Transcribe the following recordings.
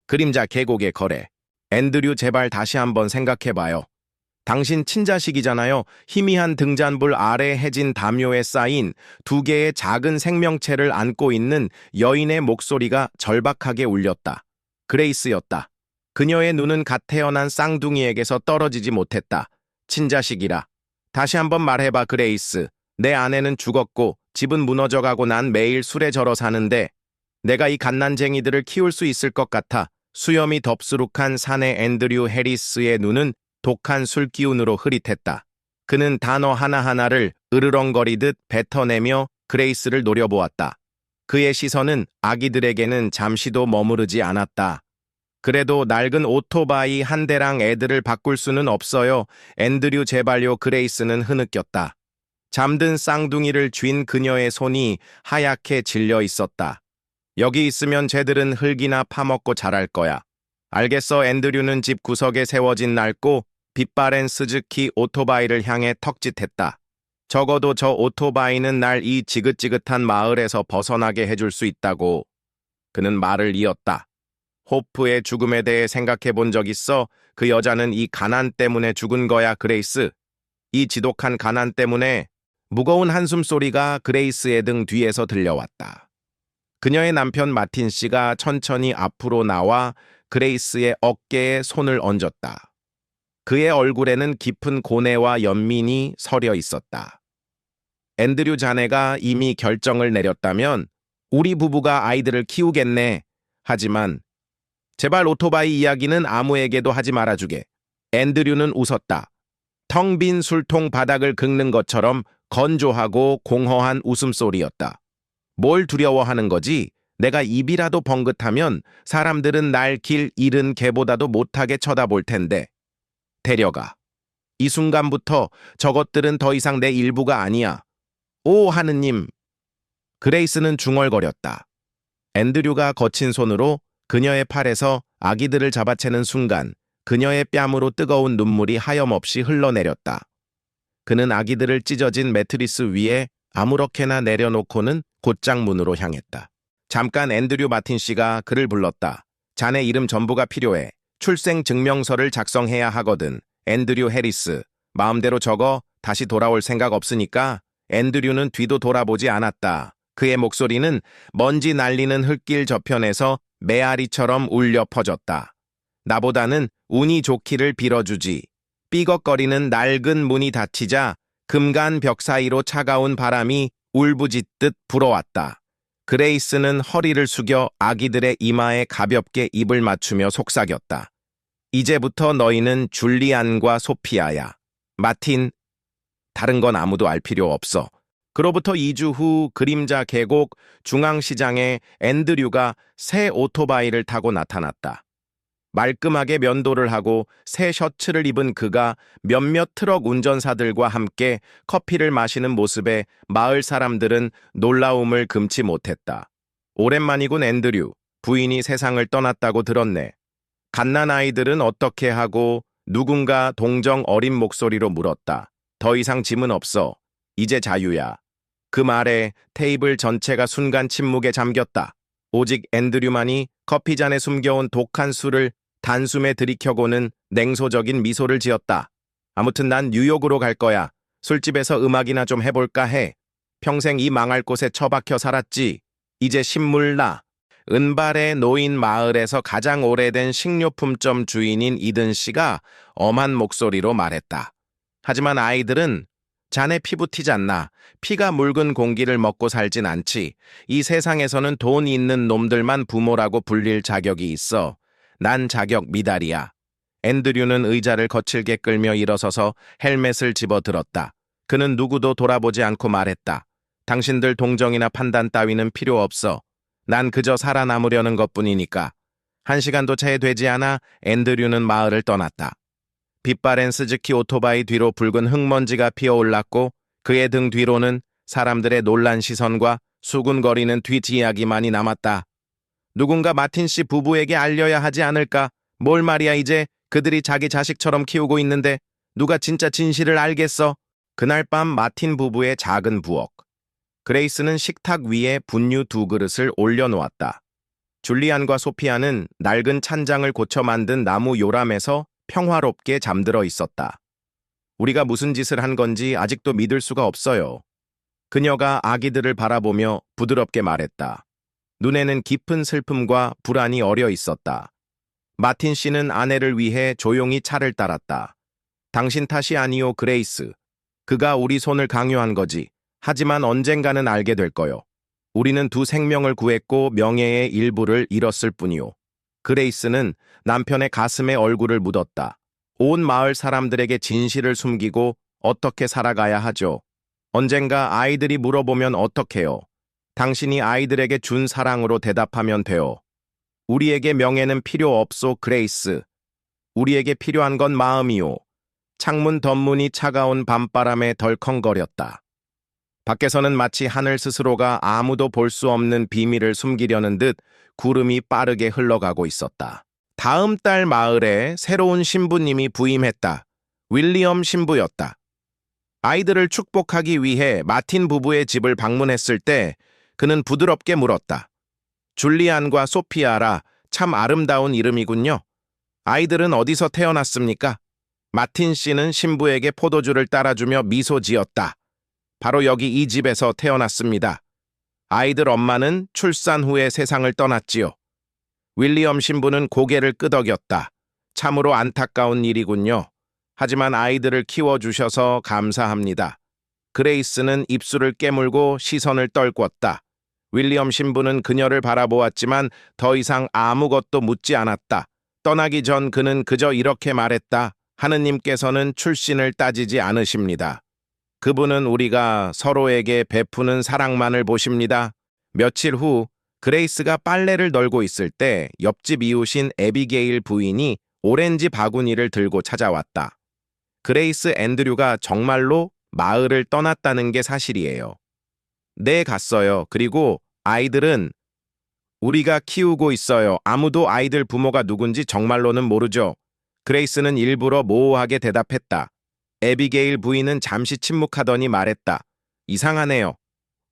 그림자 계곡의 거래. 앤드류, 제발 다시 한번 생각해봐요. 당신 친자식이잖아요. 희미한 등잔불 아래 해진 담요에 쌓인 두 개의 작은 생명체를 안고 있는 여인의 목소리가 절박하게 울렸다. 그레이스였다. 그녀의 눈은 갓 태어난 쌍둥이에게서 떨어지지 못했다. 친자식이라. 다시 한번 말해봐, 그레이스. 내 아내는 죽었고 집은 무너져가고 난 매일 술에 절어 사는데 내가 이 갓난쟁이들을 키울 수 있을 것 같아. 수염이 덥수룩한 사내 앤드류 해리스의 눈은 독한 술기운으로 흐릿했다. 그는 단어 하나하나를 으르렁거리듯 뱉어내며 그레이스를 노려보았다. 그의 시선은 아기들에게는 잠시도 머무르지 않았다. 그래도 낡은 오토바이 한 대랑 애들을 바꿀 수는 없어요. 앤드류, 제발요. 그레이스는 흐느꼈다. 잠든 쌍둥이를 쥔 그녀의 손이 하얗게 질려 있었다. 여기 있으면 쟤들은 흙이나 파먹고 자랄 거야. 알겠어. 앤드류는 집 구석에 세워진 낡고 빛바랜 스즈키 오토바이를 향해 턱짓했다. 적어도 저 오토바이는 날 이 지긋지긋한 마을에서 벗어나게 해줄 수 있다고. 그는 말을 이었다. 호프의 죽음에 대해 생각해 본 적 있어? 그 여자는 이 가난 때문에 죽은 거야, 그레이스. 이 지독한 가난 때문에. 무거운 한숨소리가 그레이스의 등 뒤에서 들려왔다. 그녀의 남편 마틴 씨가 천천히 앞으로 나와 그레이스의 어깨에 손을 얹었다. 그의 얼굴에는 깊은 고뇌와 연민이 서려 있었다. 앤드류, 자네가 이미 결정을 내렸다면 우리 부부가 아이들을 키우겠네. 하지만 제발 오토바이 이야기는 아무에게도 하지 말아주게. 앤드류는 웃었다. 텅 빈 술통 바닥을 긁는 것처럼 건조하고 공허한 웃음소리였다. 뭘 두려워하는 거지? 내가 입이라도 벙긋하면 사람들은 날 길 잃은 개보다도 못하게 쳐다볼 텐데. 데려가. 이 순간부터 저것들은 더 이상 내 일부가 아니야. 오, 하느님. 그레이스는 중얼거렸다. 앤드류가 거친 손으로 그녀의 팔에서 아기들을 잡아채는 순간 그녀의 뺨으로 뜨거운 눈물이 하염없이 흘러내렸다. 그는 아기들을 찢어진 매트리스 위에 아무렇게나 내려놓고는 곧장 문으로 향했다. 잠깐. 앤드류, 마틴 씨가 그를 불렀다. 자네 이름 전부가 필요해. 출생증명서를 작성해야 하거든. 앤드류 해리스. 마음대로 적어. 다시 돌아올 생각 없으니까. 앤드류는 뒤도 돌아보지 않았다. 그의 목소리는 먼지 날리는 흙길 저편에서 메아리처럼 울려 퍼졌다. 나보다는 운이 좋기를 빌어주지. 삐걱거리는 낡은 문이 닫히자 금간 벽 사이로 차가운 바람이 울부짖듯 불어왔다. 그레이스는 허리를 숙여 아기들의 이마에 가볍게 입을 맞추며 속삭였다. 이제부터 너희는 줄리안과 소피아야. 마틴, 다른 건 아무도 알 필요 없어. 그로부터 2주 후 그림자 계곡 중앙시장에 앤드류가 새 오토바이를 타고 나타났다. 말끔하게 면도를 하고 새 셔츠를 입은 그가 몇몇 트럭 운전사들과 함께 커피를 마시는 모습에 마을 사람들은 놀라움을 금치 못했다. 오랜만이군, 앤드류. 부인이 세상을 떠났다고 들었네. 갓난아이들은 어떻게 하고? 누군가 동정 어린 목소리로 물었다. 더 이상 짐은 없어. 이제 자유야. 그 말에 테이블 전체가 순간 침묵에 잠겼다. 오직 앤드류만이 커피잔에 숨겨온 독한 술을 단숨에 들이켜고는 냉소적인 미소를 지었다. 아무튼 난 뉴욕으로 갈 거야. 술집에서 음악이나 좀 해볼까 해. 평생 이 망할 곳에 처박혀 살았지. 이제 신물 나. 은발에 놓인 마을에서 가장 오래된 식료품점 주인인 이든 씨가 엄한 목소리로 말했다. 하지만 아이들은 자네 피부 튀잖나. 피가 묽은 공기를 먹고 살진 않지. 이 세상에서는 돈 있는 놈들만 부모라고 불릴 자격이 있어. 난 자격 미달이야. 앤드류는 의자를 거칠게 끌며 일어서서 헬멧을 집어들었다. 그는 누구도 돌아보지 않고 말했다. 당신들 동정이나 판단 따위는 필요 없어. 난 그저 살아남으려는 것뿐이니까. 1시간도 채 되지 않아 앤드류는 마을을 떠났다. 빛바랜 스즈키 오토바이 뒤로 붉은 흙먼지가 피어올랐고 그의 등 뒤로는 사람들의 놀란 시선과 수군거리는 뒷이야기만이 남았다. 누군가 마틴 씨 부부에게 알려야 하지 않을까? 뭘 말이야, 이제 그들이 자기 자식처럼 키우고 있는데 누가 진짜 진실을 알겠어? 그날 밤 마틴 부부의 작은 부엌. 그레이스는 식탁 위에 분유 2그릇을 올려놓았다. 줄리안과 소피아는 낡은 찬장을 고쳐 만든 나무 요람에서 평화롭게 잠들어 있었다. 우리가 무슨 짓을 한 건지 아직도 믿을 수가 없어요. 그녀가 아기들을 바라보며 부드럽게 말했다. 눈에는 깊은 슬픔과 불안이 어려 있었다. 마틴 씨는 아내를 위해 조용히 차를 따랐다. 당신 탓이 아니오, 그레이스. 그가 우리 손을 강요한 거지. 하지만 언젠가는 알게 될 거요. 우리는 두 생명을 구했고 명예의 일부를 잃었을 뿐이오. 그레이스는 남편의 가슴에 얼굴을 묻었다. 온 마을 사람들에게 진실을 숨기고 어떻게 살아가야 하죠? 언젠가 아이들이 물어보면 어떡해요? 당신이 아이들에게 준 사랑으로 대답하면 돼요. 우리에게 명예는 필요 없소, 그레이스. 우리에게 필요한 건 마음이오. 창문 덧문이 차가운 밤바람에 덜컹거렸다. 밖에서는 마치 하늘 스스로가 아무도 볼 수 없는 비밀을 숨기려는 듯 구름이 빠르게 흘러가고 있었다. 다음 달 마을에 새로운 신부님이 부임했다. 윌리엄 신부였다. 아이들을 축복하기 위해 마틴 부부의 집을 방문했을 때 그는 부드럽게 물었다. 줄리안과 소피아라, 참 아름다운 이름이군요. 아이들은 어디서 태어났습니까? 마틴 씨는 신부에게 포도주를 따라주며 미소 지었다. 바로 여기 이 집에서 태어났습니다. 아이들 엄마는 출산 후에 세상을 떠났지요. 윌리엄 신부는 고개를 끄덕였다. 참으로 안타까운 일이군요. 하지만 아이들을 키워주셔서 감사합니다. 그레이스는 입술을 깨물고 시선을 떨궜다. 윌리엄 신부는 그녀를 바라보았지만 더 이상 아무것도 묻지 않았다. 떠나기 전 그는 그저 이렇게 말했다. 하느님께서는 출신을 따지지 않으십니다. 그분은 우리가 서로에게 베푸는 사랑만을 보십니다. 며칠 후 그레이스가 빨래를 널고 있을 때 옆집 이웃인 에비게일 부인이 오렌지 바구니를 들고 찾아왔다. 그레이스 앤드류가 정말로 마을을 떠났다는 게 사실이에요. 네, 갔어요. 그리고 아이들은 우리가 키우고 있어요. 아무도 아이들 부모가 누군지 정말로는 모르죠. 그레이스는 일부러 모호하게 대답했다. 에비게일 부인은 잠시 침묵하더니 말했다. 이상하네요.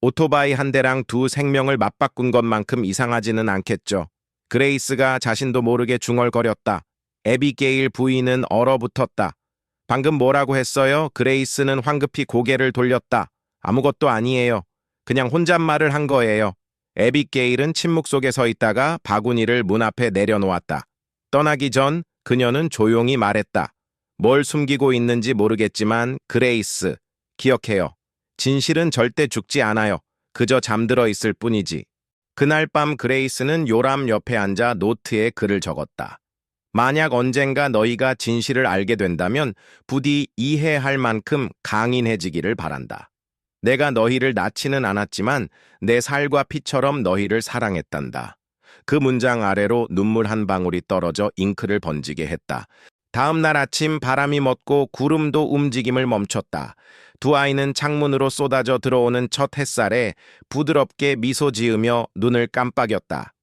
오토바이 한 대랑 두 생명을 맞바꾼 것만큼 이상하지는 않겠죠. 그레이스가 자신도 모르게 중얼거렸다. 에비게일 부인은 얼어붙었다. 방금 뭐라고 했어요? 그레이스는 황급히 고개를 돌렸다. 아무것도 아니에요. 그냥 혼잣말을 한 거예요. 에비게일은 침묵 속에 서 있다가 바구니를 문 앞에 내려놓았다. 떠나기 전 그녀는 조용히 말했다. 뭘 숨기고 있는지 모르겠지만 그레이스, 기억해요. 진실은 절대 죽지 않아요. 그저 잠들어 있을 뿐이지. 그날 밤 그레이스는 요람 옆에 앉아 노트에 글을 적었다. 만약 언젠가 너희가 진실을 알게 된다면 부디 이해할 만큼 강인해지기를 바란다. 내가 너희를 낳지는 않았지만 내 살과 피처럼 너희를 사랑했단다. 그 문장 아래로 눈물 한 방울이 떨어져 잉크를 번지게 했다. 다음 날 아침 바람이 멎고 구름도 움직임을 멈췄다. 두 아이는 창문으로 쏟아져 들어오는 첫 햇살에 부드럽게 미소 지으며 눈을 깜빡였다.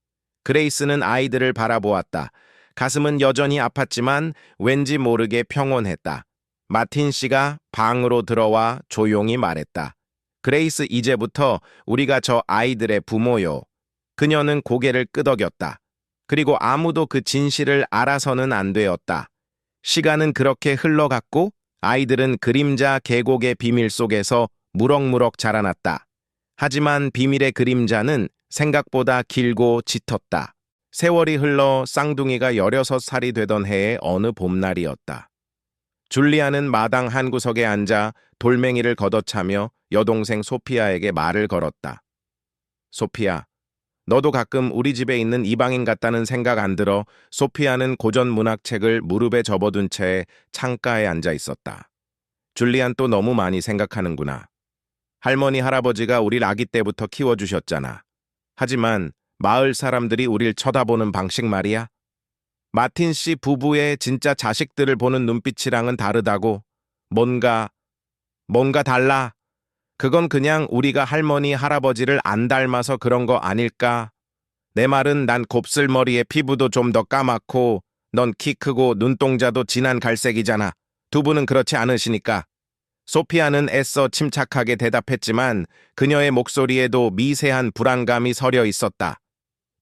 그레이스는 아이들을 바라보았다. 가슴은 여전히 아팠지만 왠지 모르게 평온했다. 마틴 씨가 방으로 들어와 조용히 말했다. 그레이스, 이제부터 우리가 저 아이들의 부모요. 그녀는 고개를 끄덕였다. 그리고 아무도 그 진실을 알아서는 안 되었다. 시간은 그렇게 흘러갔고 아이들은 그림자 계곡의 비밀 속에서 무럭무럭 자라났다. 하지만 비밀의 그림자는 생각보다 길고 짙었다. 세월이 흘러 쌍둥이가 16살이 되던 해의 어느 봄날이었다. 줄리아는 마당 한 구석에 앉아 돌멩이를 걷어차며 여동생 소피아에게 말을 걸었다. 소피아, 너도 가끔 우리 집에 있는 이방인 같다는 생각 안 들어? 소피아는 고전 문학책을 무릎에 접어둔 채 창가에 앉아 있었다. 줄리안, 또 너무 많이 생각하는구나. 할머니, 할아버지가 우릴 아기 때부터 키워주셨잖아. 하지만 마을 사람들이 우릴 쳐다보는 방식 말이야. 마틴 씨 부부의 진짜 자식들을 보는 눈빛이랑은 다르다고. 뭔가 달라. 그건 그냥 우리가 할머니, 할아버지를 안 닮아서 그런 거 아닐까? 내 말은 난 곱슬머리에 피부도 좀 더 까맣고 넌 키 크고 눈동자도 진한 갈색이잖아. 두 분은 그렇지 않으시니까. 소피아는 애써 침착하게 대답했지만 그녀의 목소리에도 미세한 불안감이 서려 있었다.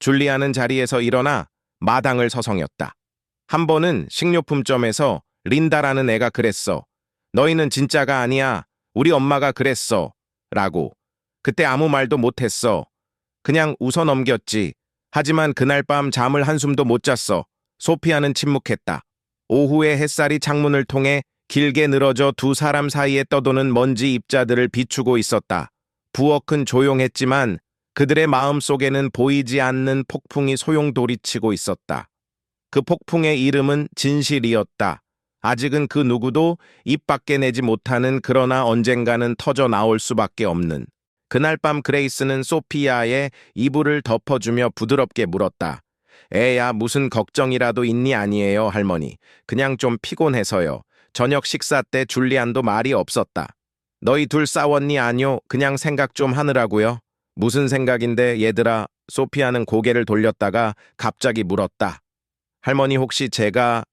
줄리아는 자리에서 일어나 마당을 서성였다. 한 번은 식료품점에서 린다라는 애가 그랬어. 너희는 진짜가 아니야. 우리 엄마가 그랬어. 라고. 그때 아무 말도 못했어. 그냥 웃어 넘겼지. 하지만 그날 밤 잠을 한숨도 못 잤어. 소피아는 침묵했다. 오후에 햇살이 창문을 통해 길게 늘어져 두 사람 사이에 떠도는 먼지 입자들을 비추고 있었다. 부엌은 조용했지만 그들의 마음속에는 보이지 않는 폭풍이 소용돌이치고 있었다. 그 폭풍의 이름은 진실이었다. 아직은 그 누구도 입 밖에 내지 못하는, 그러나 언젠가는 터져 나올 수밖에 없는. 그날 밤 그레이스는 소피아의 이불을 덮어주며 부드럽게 물었다. 애야, 무슨 걱정이라도 있니? 아니에요, 할머니. 그냥 좀 피곤해서요. 저녁 식사 때 줄리안도 말이 없었다. 너희 둘 싸웠니? 아니요. 그냥 생각 좀 하느라고요. 무슨 생각인데, 얘들아? 소피아는 고개를 돌렸다가 갑자기 물었다. 할머니, 혹시 제가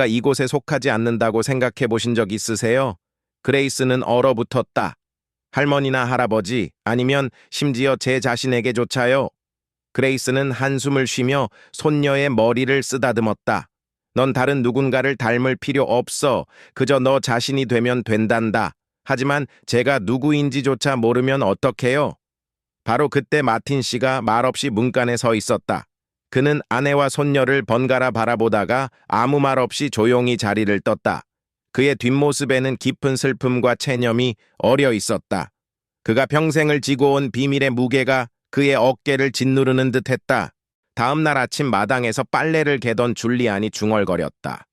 이곳에 속하지 않는다고 생각해 보신 적 있으세요? 그레이스는 얼어붙었다. 할머니나 할아버지, 아니면 심지어 제 자신에게조차요. 그레이스는 한숨을 쉬며 손녀의 머리를 쓰다듬었다. 넌 다른 누군가를 닮을 필요 없어. 그저 너 자신이 되면 된단다. 하지만 제가 누구인지조차 모르면 어떡해요? 바로 그때 마틴 씨가 말없이 문간에 서 있었다. 그는 아내와 손녀를 번갈아 바라보다가 아무 말 없이 조용히 자리를 떴다. 그의 뒷모습에는 깊은 슬픔과 체념이 어려 있었다. 그가 평생을 지고 온 비밀의 무게가 그의 어깨를 짓누르는 듯했다. 다음 날 아침 마당에서 빨래를 개던 줄리안이 중얼거렸다.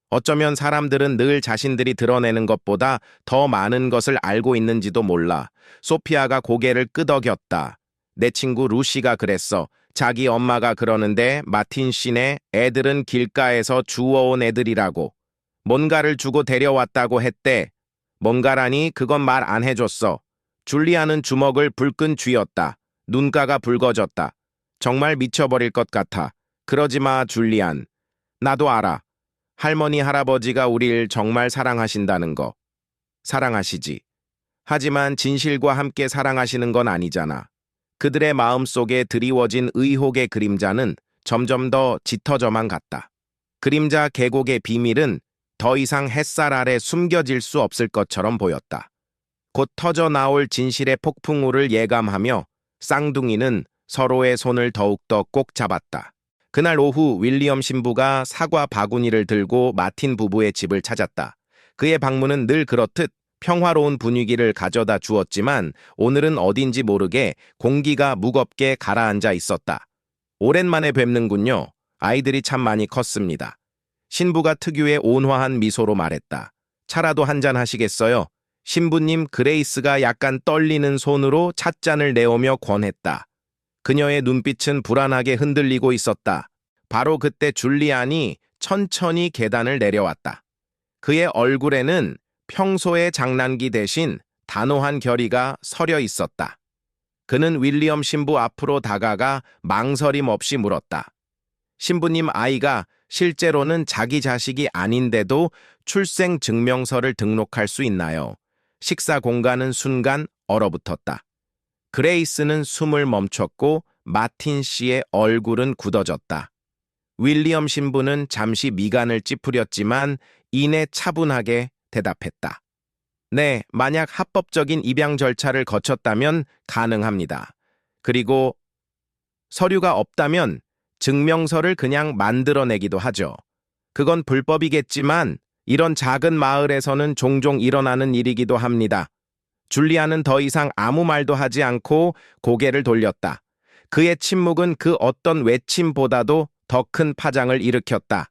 어쩌면 사람들은 늘 자신들이 드러내는 것보다 더 많은 것을 알고 있는지도 몰라. 소피아가 고개를 끄덕였다. 내 친구 루시가 그랬어. 자기 엄마가 그러는데 마틴 씨네 애들은 길가에서 주워온 애들이라고. 뭔가를 주고 데려왔다고 했대. 뭔가라니? 그건 말 안 해줬어. 줄리아는 주먹을 불끈 쥐었다. 눈가가 붉어졌다. 정말 미쳐버릴 것 같아. 그러지 마, 줄리안. 나도 알아. 할머니, 할아버지가 우릴 정말 사랑하신다는 거. 사랑하시지. 하지만 진실과 함께 사랑하시는 건 아니잖아. 그들의 마음속에 드리워진 의혹의 그림자는 점점 더 짙어져만 갔다. 그림자 계곡의 비밀은 더 이상 햇살 아래 숨겨질 수 없을 것처럼 보였다. 곧 터져 나올 진실의 폭풍우를 예감하며 쌍둥이는 서로의 손을 더욱더 꼭 잡았다. 그날 오후 윌리엄 신부가 사과 바구니를 들고 마틴 부부의 집을 찾았다. 그의 방문은 늘 그렇듯 평화로운 분위기를 가져다 주었지만 오늘은 어딘지 모르게 공기가 무겁게 가라앉아 있었다. 오랜만에 뵙는군요. 아이들이 참 많이 컸습니다. 신부가 특유의 온화한 미소로 말했다. 차라도 한잔 하시겠어요? 신부님. 그레이스가 약간 떨리는 손으로 찻잔을 내오며 권했다. 그녀의 눈빛은 불안하게 흔들리고 있었다. 바로 그때 줄리안이 천천히 계단을 내려왔다. 그의 얼굴에는 평소의 장난기 대신 단호한 결의가 서려 있었다. 그는 윌리엄 신부 앞으로 다가가 망설임 없이 물었다. 신부님, 아이가 실제로는 자기 자식이 아닌데도 출생 증명서를 등록할 수 있나요? 식사 공간은 순간 얼어붙었다. 그레이스는 숨을 멈췄고 마틴 씨의 얼굴은 굳어졌다. 윌리엄 신부는 잠시 미간을 찌푸렸지만 이내 차분하게 대답했다. 네, 만약 합법적인 입양 절차를 거쳤다면 가능합니다. 그리고 서류가 없다면 증명서를 그냥 만들어내기도 하죠. 그건 불법이겠지만 이런 작은 마을에서는 종종 일어나는 일이기도 합니다. 줄리아는 더 이상 아무 말도 하지 않고 고개를 돌렸다. 그의 침묵은 그 어떤 외침보다도 더 큰 파장을 일으켰다.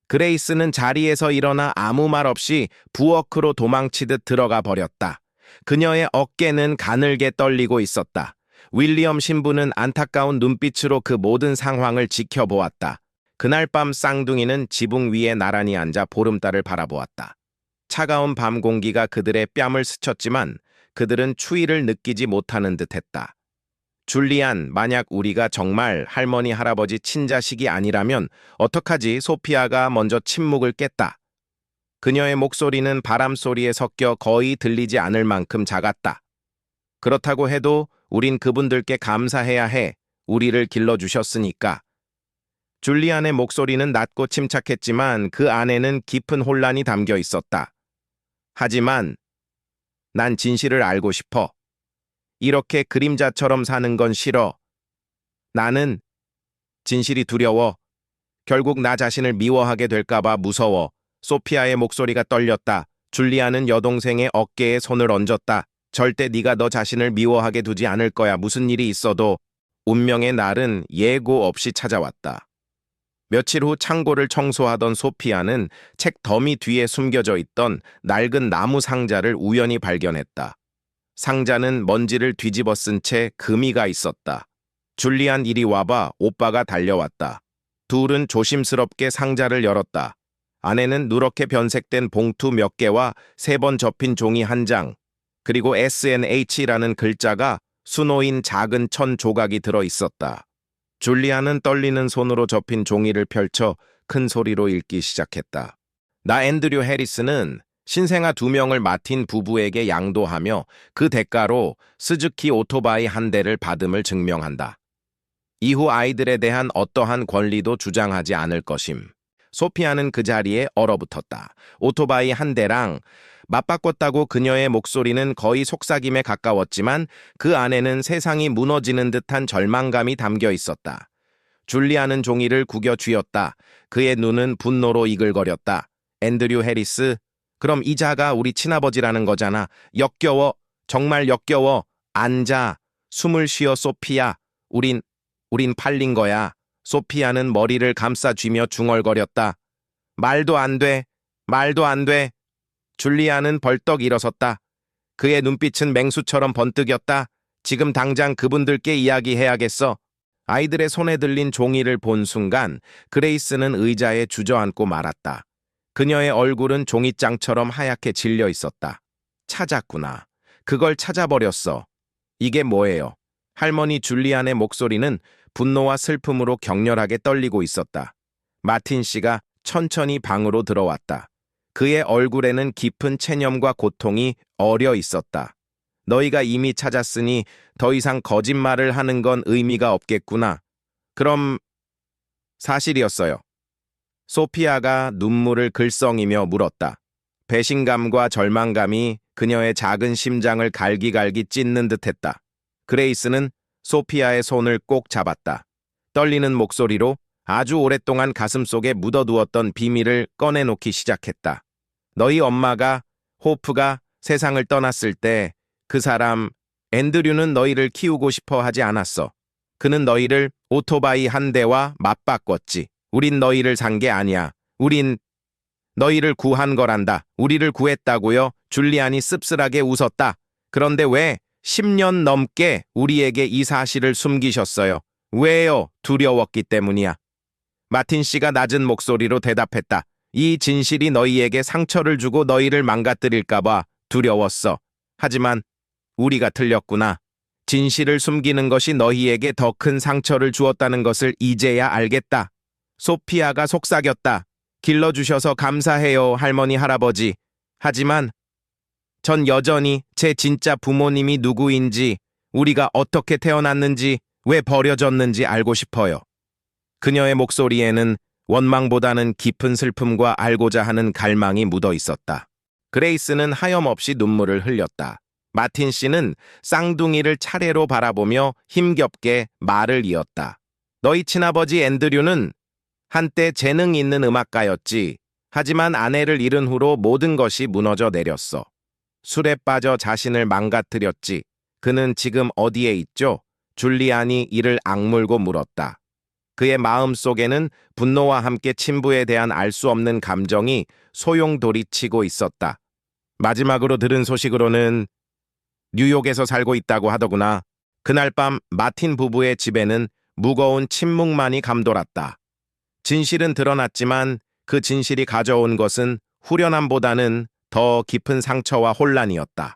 그레이스는 자리에서 일어나 아무 말 없이 부엌으로 도망치듯 들어가 버렸다. 그녀의 어깨는 가늘게 떨리고 있었다. 윌리엄 신부는 안타까운 눈빛으로 그 모든 상황을 지켜보았다. 그날 밤 쌍둥이는 지붕 위에 나란히 앉아 보름달을 바라보았다. 차가운 밤 공기가 그들의 뺨을 스쳤지만 그들은 추위를 느끼지 못하는 듯했다. 줄리안, 만약 우리가 정말 할머니, 할아버지 친자식이 아니라면 어떡하지? 소피아가 먼저 침묵을 깼다. 그녀의 목소리는 바람 소리에 섞여 거의 들리지 않을 만큼 작았다. 그렇다고 해도 우린 그분들께 감사해야 해. 우리를 길러주셨으니까. 줄리안의 목소리는 낮고 침착했지만 그 안에는 깊은 혼란이 담겨 있었다. 하지만 난 진실을 알고 싶어. 이렇게 그림자처럼 사는 건 싫어. 나는 진실이 두려워. 결국 나 자신을 미워하게 될까봐 무서워. 소피아의 목소리가 떨렸다. 줄리아는 여동생의 어깨에 손을 얹었다. 절대 네가 너 자신을 미워하게 두지 않을 거야. 무슨 일이 있어도. 운명의 날은 예고 없이 찾아왔다. 며칠 후 창고를 청소하던 소피아는 책 더미 뒤에 숨겨져 있던 낡은 나무 상자를 우연히 발견했다. 상자는 먼지를 뒤집어 쓴 채 금이가 있었다. 줄리안 이리 와봐. 오빠가 달려왔다. 둘은 조심스럽게 상자를 열었다. 안에는 누렇게 변색된 봉투 몇 개와 3번 접힌 종이 1장, 그리고 SNH라는 글자가 수놓인 작은 천 조각이 들어 있었다. 줄리안은 떨리는 손으로 접힌 종이를 펼쳐 큰 소리로 읽기 시작했다. 나 앤드류 해리스는 신생아 2명을 마틴 부부에게 양도하며 그 대가로 스즈키 오토바이 1대를 받음을 증명한다. 이후 아이들에 대한 어떠한 권리도 주장하지 않을 것임. 소피아는 그 자리에 얼어붙었다. 오토바이 1대랑 맞바꿨다고 그녀의 목소리는 거의 속삭임에 가까웠지만 그 안에는 세상이 무너지는 듯한 절망감이 담겨 있었다. 줄리아는 종이를 구겨 쥐었다. 그의 눈은 분노로 이글거렸다. 앤드류 해리스, 그럼 이자가 우리 친아버지라는 거잖아. 역겨워. 정말 역겨워. 앉아. 숨을 쉬어 소피아. 우린 팔린 거야. 소피아는 머리를 감싸 쥐며 중얼거렸다. 말도 안 돼. 말도 안 돼. 줄리아는 벌떡 일어섰다. 그의 눈빛은 맹수처럼 번뜩였다. 지금 당장 그분들께 이야기해야겠어. 아이들의 손에 들린 종이를 본 순간 그레이스는 의자에 주저앉고 말았다. 그녀의 얼굴은 종이장처럼 하얗게 질려 있었다. 찾았구나. 그걸 찾아버렸어. 이게 뭐예요? 할머니 줄리안의 목소리는 분노와 슬픔으로 격렬하게 떨리고 있었다. 마틴 씨가 천천히 방으로 들어왔다. 그의 얼굴에는 깊은 체념과 고통이 어려 있었다. 너희가 이미 찾았으니 더 이상 거짓말을 하는 건 의미가 없겠구나. 그럼 사실이었어요. 소피아가 눈물을 글썽이며 물었다. 배신감과 절망감이 그녀의 작은 심장을 갈기갈기 찢는 듯했다. 그레이스는 소피아의 손을 꼭 잡았다. 떨리는 목소리로 아주 오랫동안 가슴속에 묻어두었던 비밀을 꺼내놓기 시작했다. 너희 엄마가, 호프가 세상을 떠났을 때 그 사람, 앤드류는 너희를 키우고 싶어 하지 않았어. 그는 너희를 오토바이 1대와 맞바꿨지. 우린 너희를 산 게 아니야. 우린 너희를 구한 거란다. 우리를 구했다고요? 줄리안이 씁쓸하게 웃었다. 그런데 왜 10년 넘게 우리에게 이 사실을 숨기셨어요? 왜요? 두려웠기 때문이야. 마틴 씨가 낮은 목소리로 대답했다. 이 진실이 너희에게 상처를 주고 너희를 망가뜨릴까봐 두려웠어. 하지만 우리가 틀렸구나. 진실을 숨기는 것이 너희에게 더 큰 상처를 주었다는 것을 이제야 알겠다. 소피아가 속삭였다. 길러주셔서 감사해요, 할머니, 할아버지. 하지만 전 여전히 제 진짜 부모님이 누구인지, 우리가 어떻게 태어났는지, 왜 버려졌는지 알고 싶어요. 그녀의 목소리에는 원망보다는 깊은 슬픔과 알고자 하는 갈망이 묻어 있었다. 그레이스는 하염없이 눈물을 흘렸다. 마틴 씨는 쌍둥이를 차례로 바라보며 힘겹게 말을 이었다. 너희 친아버지 앤드류는 한때 재능 있는 음악가였지. 하지만 아내를 잃은 후로 모든 것이 무너져 내렸어. 술에 빠져 자신을 망가뜨렸지. 그는 지금 어디에 있죠? 줄리안이 이를 악물고 물었다. 그의 마음 속에는 분노와 함께 친부에 대한 알 수 없는 감정이 소용돌이치고 있었다. 마지막으로 들은 소식으로는 뉴욕에서 살고 있다고 하더구나. 그날 밤 마틴 부부의 집에는 무거운 침묵만이 감돌았다. 진실은 드러났지만 그 진실이 가져온 것은 후련함보다는 더 깊은 상처와 혼란이었다.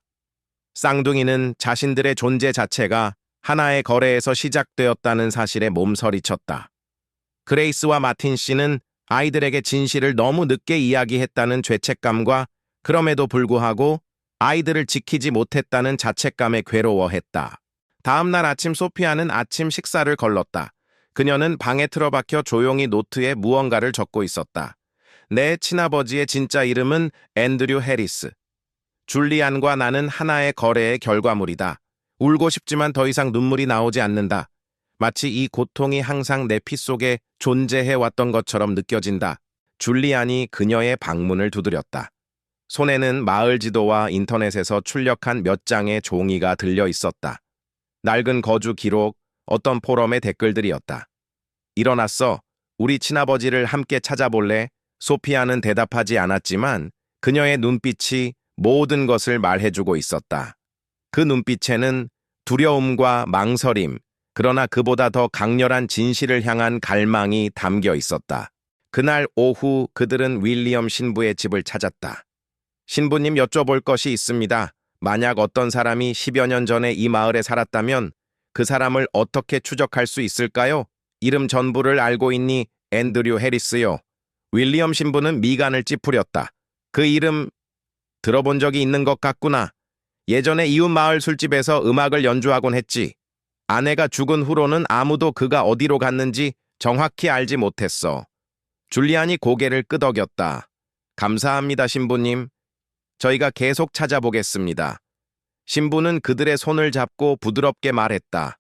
쌍둥이는 자신들의 존재 자체가 하나의 거래에서 시작되었다는 사실에 몸서리쳤다. 그레이스와 마틴 씨는 아이들에게 진실을 너무 늦게 이야기했다는 죄책감과 그럼에도 불구하고 아이들을 지키지 못했다는 자책감에 괴로워했다. 다음 날 아침 소피아는 아침 식사를 걸렀다. 그녀는 방에 틀어박혀 조용히 노트에 무언가를 적고 있었다. 내 친아버지의 진짜 이름은 앤드류 해리스. 줄리안과 나는 하나의 거래의 결과물이다. 울고 싶지만 더 이상 눈물이 나오지 않는다. 마치 이 고통이 항상 내 피 속에 존재해왔던 것처럼 느껴진다. 줄리안이 그녀의 방문을 두드렸다. 손에는 마을 지도와 인터넷에서 출력한 몇 장의 종이가 들려 있었다. 낡은 거주 기록, 어떤 포럼의 댓글들이었다. 일어났어. 우리 친아버지를 함께 찾아볼래? 소피아는 대답하지 않았지만 그녀의 눈빛이 모든 것을 말해주고 있었다. 그 눈빛에는 두려움과 망설임, 그러나 그보다 더 강렬한 진실을 향한 갈망이 담겨 있었다. 그날 오후 그들은 윌리엄 신부의 집을 찾았다. 신부님, 여쭤볼 것이 있습니다. 만약 어떤 사람이 10여 년 전에 이 마을에 살았다면 그 사람을 어떻게 추적할 수 있을까요? 이름 전부를 알고 있니? 앤드류 해리스요. 윌리엄 신부는 미간을 찌푸렸다. 그 이름 들어본 적이 있는 것 같구나. 예전에 이웃 마을 술집에서 음악을 연주하곤 했지. 아내가 죽은 후로는 아무도 그가 어디로 갔는지 정확히 알지 못했어. 줄리안이 고개를 끄덕였다. 감사합니다, 신부님. 저희가 계속 찾아보겠습니다. 신부는 그들의 손을 잡고 부드럽게 말했다.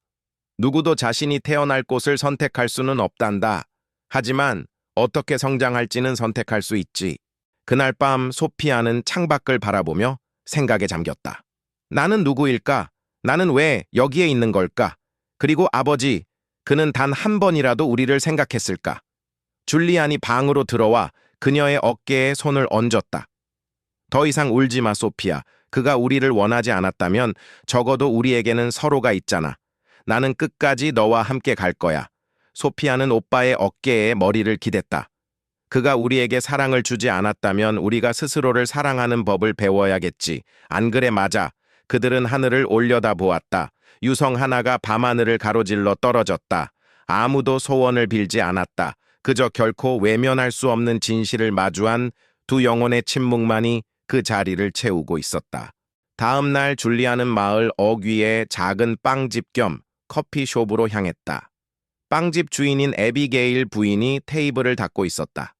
누구도 자신이 태어날 곳을 선택할 수는 없단다. 하지만 어떻게 성장할지는 선택할 수 있지. 그날 밤 소피아는 창밖을 바라보며 생각에 잠겼다. 나는 누구일까? 나는 왜 여기에 있는 걸까? 그리고 아버지, 그는 단 한 번이라도 우리를 생각했을까? 줄리안이 방으로 들어와 그녀의 어깨에 손을 얹었다. 더 이상 울지 마, 소피아. 그가 우리를 원하지 않았다면 적어도 우리에게는 서로가 있잖아. 나는 끝까지 너와 함께 갈 거야. 소피아는 오빠의 어깨에 머리를 기댔다. 그가 우리에게 사랑을 주지 않았다면 우리가 스스로를 사랑하는 법을 배워야겠지. 안 그래? 맞아. 그들은 하늘을 올려다 보았다. 유성 하나가 밤하늘을 가로질러 떨어졌다. 아무도 소원을 빌지 않았다. 그저 결코 외면할 수 없는 진실을 마주한 두 영혼의 침묵만이 그 자리를 채우고 있었다. 다음 날 줄리아는 마을 어귀의 작은 빵집 겸 커피숍으로 향했다. 빵집 주인인 에비게일 부인이 테이블을 닦고 있었다.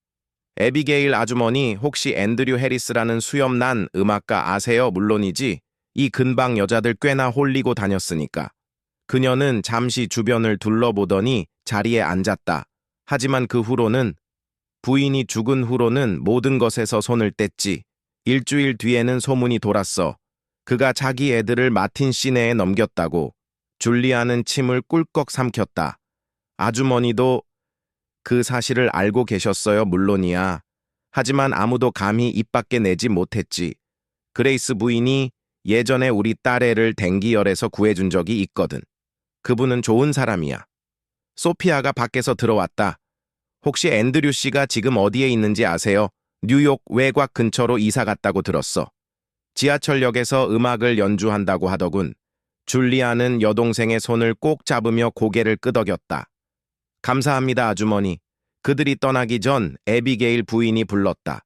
에비게일 아주머니, 혹시 앤드류 해리스라는 수염난 음악가 아세요? 물론이지. 이 근방 여자들 꽤나 홀리고 다녔으니까. 그녀는 잠시 주변을 둘러보더니 자리에 앉았다. 하지만 그 후로는, 부인이 죽은 후로는 모든 것에서 손을 뗐지. 일주일 뒤에는 소문이 돌았어. 그가 자기 애들을 마틴 시내에 넘겼다고. 줄리아는 침을 꿀꺽 삼켰다. 아주머니도 그 사실을 알고 계셨어요? 물론이야. 하지만 아무도 감히 입 밖에 내지 못했지. 그레이스 부인이 예전에 우리 딸애를 댕기열에서 구해준 적이 있거든. 그분은 좋은 사람이야. 소피아가 밖에서 들어왔다. 혹시 앤드류 씨가 지금 어디에 있는지 아세요? 뉴욕 외곽 근처로 이사 갔다고 들었어. 지하철역에서 음악을 연주한다고 하더군. 줄리아는 여동생의 손을 꼭 잡으며 고개를 끄덕였다. 감사합니다, 아주머니. 그들이 떠나기 전 에비게일 부인이 불렀다.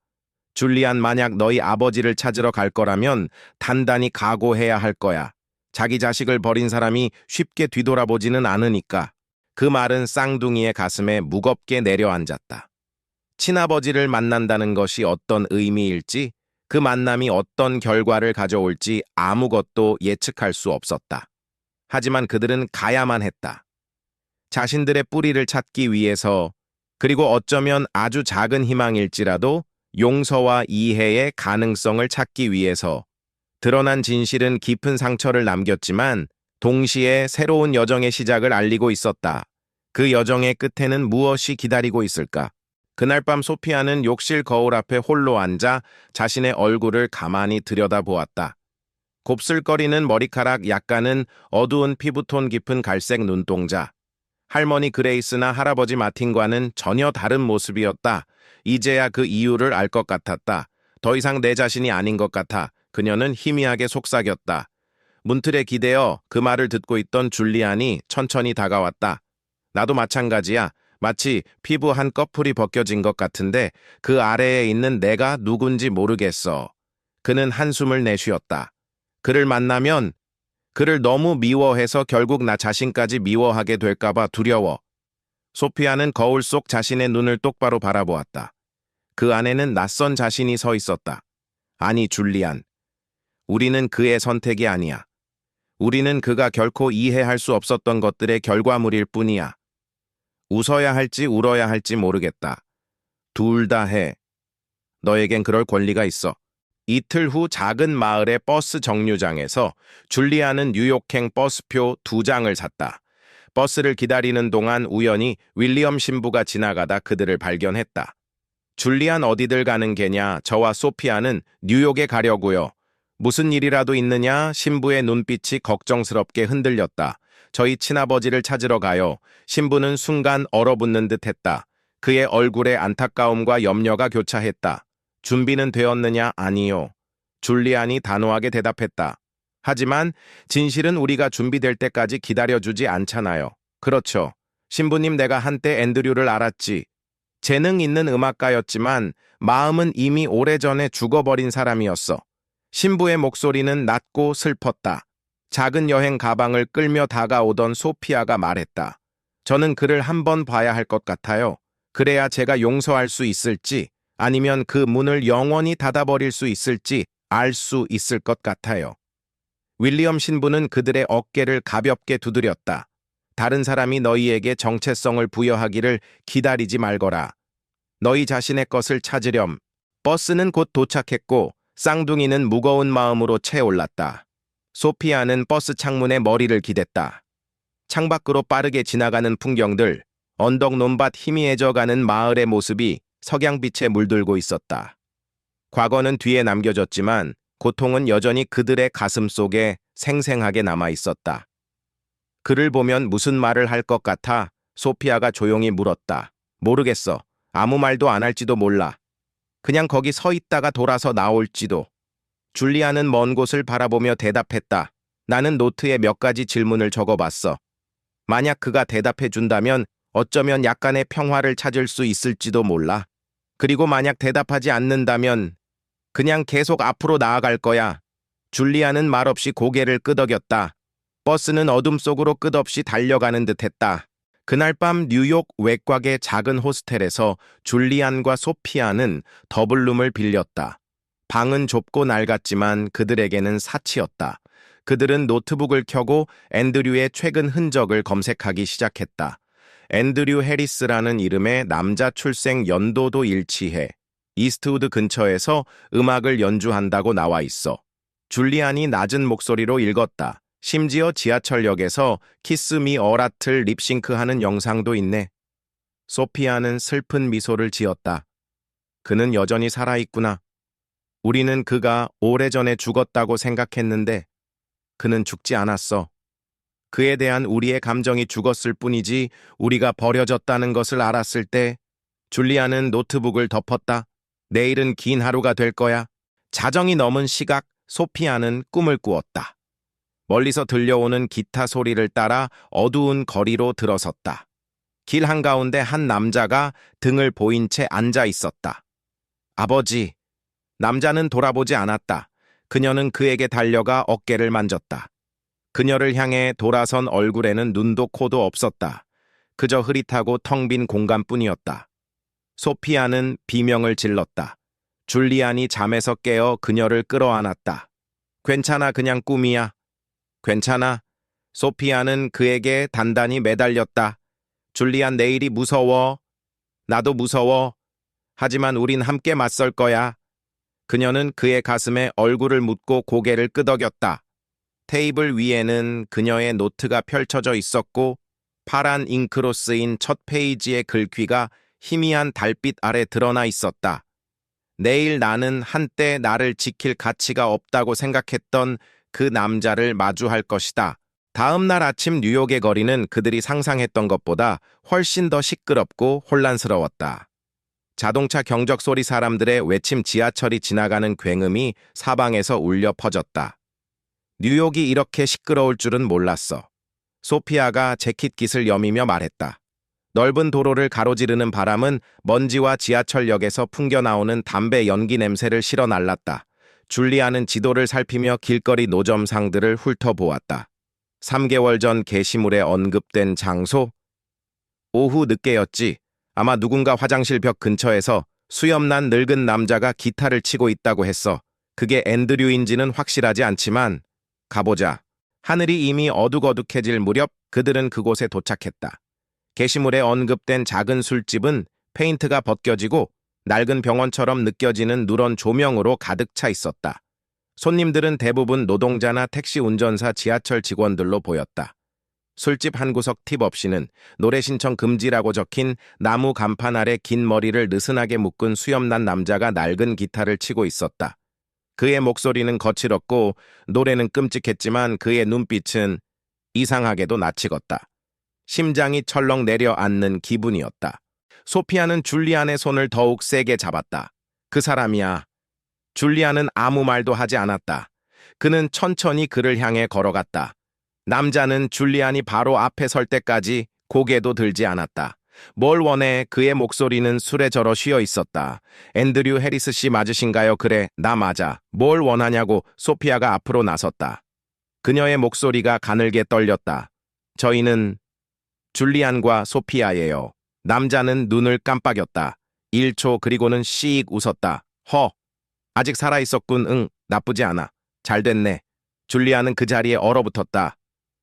줄리안, 만약 너희 아버지를 찾으러 갈 거라면 단단히 각오해야 할 거야. 자기 자식을 버린 사람이 쉽게 뒤돌아보지는 않으니까. 그 말은 쌍둥이의 가슴에 무겁게 내려앉았다. 친아버지를 만난다는 것이 어떤 의미일지, 그 만남이 어떤 결과를 가져올지 아무것도 예측할 수 없었다. 하지만 그들은 가야만 했다. 자신들의 뿌리를 찾기 위해서, 그리고 어쩌면 아주 작은 희망일지라도 용서와 이해의 가능성을 찾기 위해서. 드러난 진실은 깊은 상처를 남겼지만 동시에 새로운 여정의 시작을 알리고 있었다. 그 여정의 끝에는 무엇이 기다리고 있을까? 그날 밤 소피아는 욕실 거울 앞에 홀로 앉아 자신의 얼굴을 가만히 들여다보았다. 곱슬거리는 머리카락, 약간은 어두운 피부톤 깊은 갈색 눈동자. 할머니 그레이스나 할아버지 마틴과는 전혀 다른 모습이었다. 이제야 그 이유를 알 것 같았다. 더 이상 내 자신이 아닌 것 같아. 그녀는 희미하게 속삭였다. 문틀에 기대어 그 말을 듣고 있던 줄리안이 천천히 다가왔다. 나도 마찬가지야. 마치 피부 한 꺼풀이 벗겨진 것 같은데 그 아래에 있는 내가 누군지 모르겠어. 그는 한숨을 내쉬었다. 그를 만나면 그를 너무 미워해서 결국 나 자신까지 미워하게 될까봐 두려워. 소피아는 거울 속 자신의 눈을 똑바로 바라보았다. 그 안에는 낯선 자신이 서 있었다. 아니, 줄리안. 우리는 그의 선택이 아니야. 우리는 그가 결코 이해할 수 없었던 것들의 결과물일 뿐이야. 웃어야 할지 울어야 할지 모르겠다. 둘 다 해. 너에겐 그럴 권리가 있어. 이틀 후 작은 마을의 버스 정류장에서 줄리아는 뉴욕행 버스표 2장을 샀다. 버스를 기다리는 동안 우연히 윌리엄 신부가 지나가다 그들을 발견했다. 줄리안 어디들 가는 게냐? 저와 소피아는 뉴욕에 가려고요. 무슨 일이라도 있느냐? 신부의 눈빛이 걱정스럽게 흔들렸다. 저희 친아버지를 찾으러 가요. 신부는 순간 얼어붙는 듯 했다. 그의 얼굴에 안타까움과 염려가 교차했다. 준비는 되었느냐? 아니요. 줄리안이 단호하게 대답했다. 하지만 진실은 우리가 준비될 때까지 기다려주지 않잖아요. 그렇죠. 신부님, 내가 한때 앤드류를 알았지. 재능 있는 음악가였지만 마음은 이미 오래전에 죽어버린 사람이었어. 신부의 목소리는 낮고 슬펐다. 작은 여행 가방을 끌며 다가오던 소피아가 말했다. 저는 그를 한번 봐야 할 것 같아요. 그래야 제가 용서할 수 있을지 아니면 그 문을 영원히 닫아버릴 수 있을지 알 수 있을 것 같아요. 윌리엄 신부는 그들의 어깨를 가볍게 두드렸다. 다른 사람이 너희에게 정체성을 부여하기를 기다리지 말거라. 너희 자신의 것을 찾으렴. 버스는 곧 도착했고 쌍둥이는 무거운 마음으로 채올랐다. 소피아는 버스 창문에 머리를 기댔다. 창밖으로 빠르게 지나가는 풍경들, 언덕 논밭 희미해져가는 마을의 모습이 석양빛에 물들고 있었다. 과거는 뒤에 남겨졌지만 고통은 여전히 그들의 가슴 속에 생생하게 남아 있었다. 그를 보면 무슨 말을 할 것 같아? 소피아가 조용히 물었다. 모르겠어. 아무 말도 안 할지도 몰라. 그냥 거기 서 있다가 돌아서 나올지도. 줄리아는 먼 곳을 바라보며 대답했다. 나는 노트에 몇 가지 질문을 적어봤어. 만약 그가 대답해 준다면 어쩌면 약간의 평화를 찾을 수 있을지도 몰라. 그리고 만약 대답하지 않는다면 그냥 계속 앞으로 나아갈 거야. 줄리아는 말없이 고개를 끄덕였다. 버스는 어둠 속으로 끝없이 달려가는 듯했다. 그날 밤 뉴욕 외곽의 작은 호스텔에서 줄리안과 소피아는 더블룸을 빌렸다. 방은 좁고 낡았지만 그들에게는 사치였다. 그들은 노트북을 켜고 앤드류의 최근 흔적을 검색하기 시작했다. 앤드류 해리스라는 이름의 남자 출생 연도도 일치해. 이스트우드 근처에서 음악을 연주한다고 나와 있어. 줄리안이 낮은 목소리로 읽었다. 심지어 지하철역에서 키스 미 어라틀 립싱크하는 영상도 있네. 소피아는 슬픈 미소를 지었다. 그는 여전히 살아있구나. 우리는 그가 오래전에 죽었다고 생각했는데 그는 죽지 않았어. 그에 대한 우리의 감정이 죽었을 뿐이지 우리가 버려졌다는 것을 알았을 때 줄리아는 노트북을 덮었다. 내일은 긴 하루가 될 거야. 자정이 넘은 시각 소피아는 꿈을 꾸었다. 멀리서 들려오는 기타 소리를 따라 어두운 거리로 들어섰다. 길 한가운데 한 남자가 등을 보인 채 앉아 있었다. 아버지. 남자는 돌아보지 않았다. 그녀는 그에게 달려가 어깨를 만졌다. 그녀를 향해 돌아선 얼굴에는 눈도 코도 없었다. 그저 흐릿하고 텅 빈 공간뿐이었다. 소피아는 비명을 질렀다. 줄리안이 잠에서 깨어 그녀를 끌어안았다. 괜찮아, 그냥 꿈이야. 괜찮아. 소피아는 그에게 단단히 매달렸다. 줄리안, 내일이 무서워. 나도 무서워. 하지만 우린 함께 맞설 거야. 그녀는 그의 가슴에 얼굴을 묻고 고개를 끄덕였다. 테이블 위에는 그녀의 노트가 펼쳐져 있었고 파란 잉크로 쓰인 첫 페이지의 글귀가 희미한 달빛 아래 드러나 있었다. 내일 나는 한때 나를 지킬 가치가 없다고 생각했던 그 남자를 마주할 것이다. 다음 날 아침 뉴욕의 거리는 그들이 상상했던 것보다 훨씬 더 시끄럽고 혼란스러웠다. 자동차 경적 소리, 사람들의 외침, 지하철이 지나가는 굉음이 사방에서 울려 퍼졌다. 뉴욕이 이렇게 시끄러울 줄은 몰랐어. 소피아가 재킷깃을 여미며 말했다. 넓은 도로를 가로지르는 바람은 먼지와 지하철역에서 풍겨나오는 담배 연기 냄새를 실어 날랐다. 줄리아는 지도를 살피며 길거리 노점상들을 훑어보았다. 3개월 전 게시물에 언급된 장소? 오후 늦게였지. 아마 누군가 화장실 벽 근처에서 수염난 늙은 남자가 기타를 치고 있다고 했어. 그게 앤드류인지는 확실하지 않지만 가보자. 하늘이 이미 어둑어둑해질 무렵 그들은 그곳에 도착했다. 게시물에 언급된 작은 술집은 페인트가 벗겨지고 낡은 병원처럼 느껴지는 누런 조명으로 가득 차 있었다. 손님들은 대부분 노동자나 택시 운전사, 지하철 직원들로 보였다. 술집 한 구석 팁 없이는 노래 신청 금지라고 적힌 나무 간판 아래 긴 머리를 느슨하게 묶은 수염난 남자가 낡은 기타를 치고 있었다. 그의 목소리는 거칠었고 노래는 끔찍했지만 그의 눈빛은 이상하게도 낯익었다. 심장이 철렁 내려앉는 기분이었다. 소피아는 줄리안의 손을 더욱 세게 잡았다. 그 사람이야. 줄리안은 아무 말도 하지 않았다. 그는 천천히 그를 향해 걸어갔다. 남자는 줄리안이 바로 앞에 설 때까지 고개도 들지 않았다. 뭘 원해? 그의 목소리는 술에 절어 쉬어 있었다. 앤드류 해리스 씨 맞으신가요? 그래, 나 맞아. 뭘 원하냐고 소피아가 앞으로 나섰다. 그녀의 목소리가 가늘게 떨렸다. 저희는 줄리안과 소피아예요. 남자는 눈을 깜빡였다. 1초 그리고는 씩 웃었다. 아직 살아있었군. 응, 나쁘지 않아. 잘 됐네. 줄리안은 그 자리에 얼어붙었다.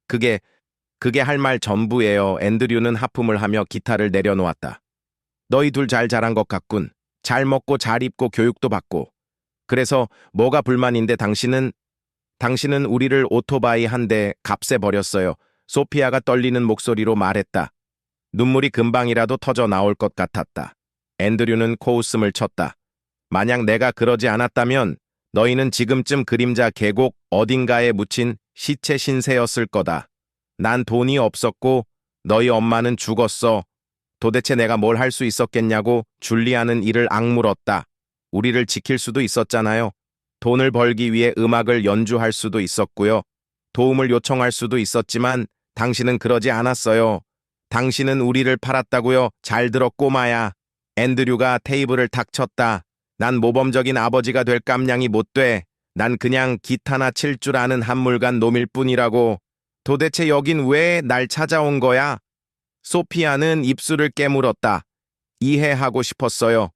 그게 할 말 전부예요. 앤드류는 하품을 하며 기타를 내려놓았다. 너희 둘 잘 자란 것 같군. 잘 먹고 잘 입고 교육도 받고. 그래서 뭐가 불만인데 당신은 우리를 오토바이 한 대 값에 버렸어요. 소피아가 떨리는 목소리로 말했다. 눈물이 금방이라도 터져 나올 것 같았다. 앤드류는 코웃음을 쳤다. 만약 내가 그러지 않았다면 너희는 지금쯤 그림자 계곡 어딘가에 묻힌 시체 신세였을 거다. 난 돈이 없었고 너희 엄마는 죽었어. 도대체 내가 뭘 할 수 있었겠냐고 줄리아는 이를 악물었다. 우리를 지킬 수도 있었잖아요. 돈을 벌기 위해 음악을 연주할 수도 있었고요. 도움을 요청할 수도 있었지만 당신은 그러지 않았어요. 당신은 우리를 팔았다고요. 잘 들어 꼬마야. 앤드류가 테이블을 탁 쳤다. 난 모범적인 아버지가 될 깜냥이 못 돼. 난 그냥 기타나 칠 줄 아는 한물간 놈일 뿐이라고. 도대체 여긴 왜 날 찾아온 거야? 소피아는 입술을 깨물었다. 이해하고 싶었어요.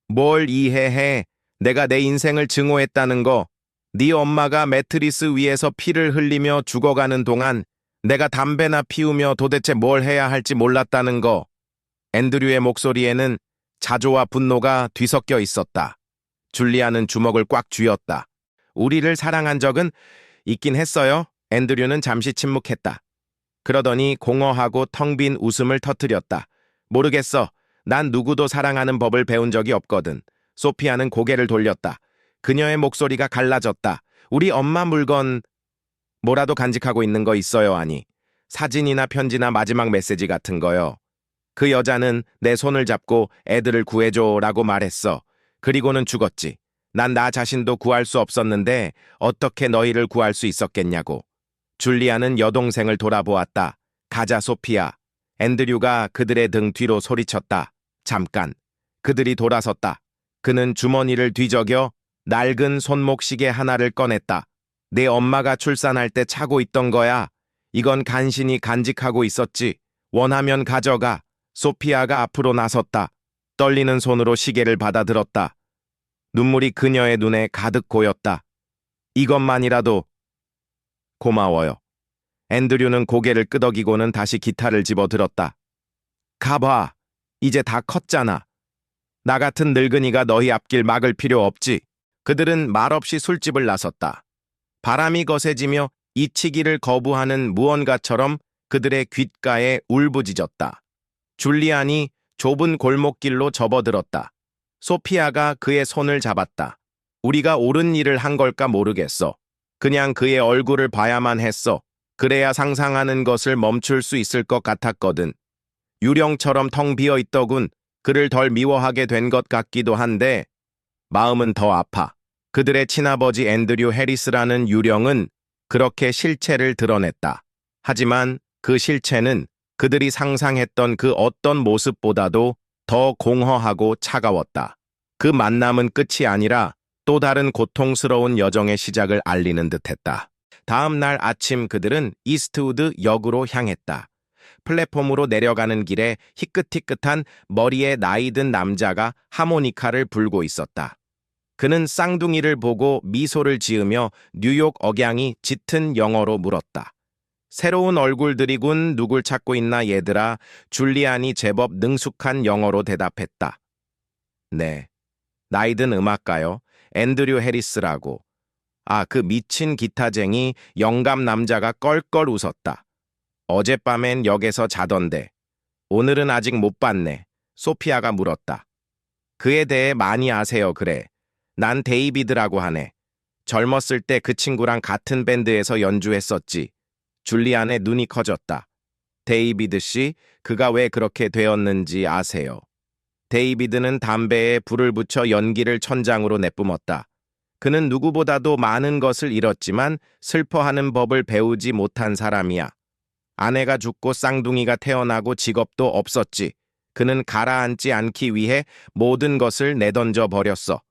뭘 이해해? 내가 내 인생을 증오했다는 거. 네 엄마가 매트리스 위에서 피를 흘리며 죽어가는 동안 내가 담배나 피우며 도대체 뭘 해야 할지 몰랐다는 거. 앤드류의 목소리에는 자조와 분노가 뒤섞여 있었다. 줄리아는 주먹을 꽉 쥐었다. 우리를 사랑한 적은 있긴 했어요. 앤드류는 잠시 침묵했다. 그러더니 공허하고 텅 빈 웃음을 터뜨렸다. 모르겠어. 난 누구도 사랑하는 법을 배운 적이 없거든. 소피아는 고개를 돌렸다. 그녀의 목소리가 갈라졌다. 우리 엄마 물건 뭐라도 간직하고 있는 거 있어요? 아니. 사진이나 편지나 마지막 메시지 같은 거요. 그 여자는 내 손을 잡고 애들을 구해줘라고 말했어. 그리고는 죽었지. 난 나 자신도 구할 수 없었는데 어떻게 너희를 구할 수 있었겠냐고. 줄리아는 여동생을 돌아보았다. 가자 소피아. 앤드류가 그들의 등 뒤로 소리쳤다. 잠깐. 그들이 돌아섰다. 그는 주머니를 뒤적여 낡은 손목시계 하나를 꺼냈다. 내 엄마가 출산할 때 차고 있던 거야. 이건 간신히 간직하고 있었지. 원하면 가져가. 소피아가 앞으로 나섰다. 떨리는 손으로 시계를 받아들었다. 눈물이 그녀의 눈에 가득 고였다. 이것만이라도 고마워요. 앤드류는 고개를 끄덕이고는 다시 기타를 집어들었다. 가봐. 이제 다 컸잖아. 나 같은 늙은이가 너희 앞길 막을 필요 없지. 그들은 말없이 술집을 나섰다. 바람이 거세지며 잊히기를 거부하는 무언가처럼 그들의 귓가에 울부짖었다. 줄리안이 좁은 골목길로 접어들었다. 소피아가 그의 손을 잡았다. 우리가 옳은 일을 한 걸까 모르겠어. 그냥 그의 얼굴을 봐야만 했어. 그래야 상상하는 것을 멈출 수 있을 것 같았거든. 유령처럼 텅 비어 있더군. 그를 덜 미워하게 된 것 같기도 한데 마음은 더 아파. 그들의 친아버지 앤드류 해리스라는 유령은 그렇게 실체를 드러냈다. 하지만 그 실체는 그들이 상상했던 그 어떤 모습보다도 더 공허하고 차가웠다. 그 만남은 끝이 아니라 또 다른 고통스러운 여정의 시작을 알리는 듯했다. 다음 날 아침 그들은 이스트우드 역으로 향했다. 플랫폼으로 내려가는 길에 희끗희끗한 머리에 나이 든 남자가 하모니카를 불고 있었다. 그는 쌍둥이를 보고 미소를 지으며 뉴욕 억양이 짙은 영어로 물었다. 새로운 얼굴들이군. 누굴 찾고 있나 얘들아. 줄리안이 제법 능숙한 영어로 대답했다. 네. 나이든 음악가요. 앤드류 해리스라고. 아, 그 미친 기타쟁이 영감 남자가 껄껄 웃었다. 어젯밤엔 역에서 자던데. 오늘은 아직 못 봤네. 소피아가 물었다. 그에 대해 많이 아세요, 그래. 난 데이비드라고 하네. 젊었을 때 그 친구랑 같은 밴드에서 연주했었지. 줄리안의 눈이 커졌다. 데이비드 씨, 그가 왜 그렇게 되었는지 아세요? 데이비드는 담배에 불을 붙여 연기를 천장으로 내뿜었다. 그는 누구보다도 많은 것을 잃었지만 슬퍼하는 법을 배우지 못한 사람이야. 아내가 죽고 쌍둥이가 태어나고 직업도 없었지. 그는 가라앉지 않기 위해 모든 것을 내던져 버렸어.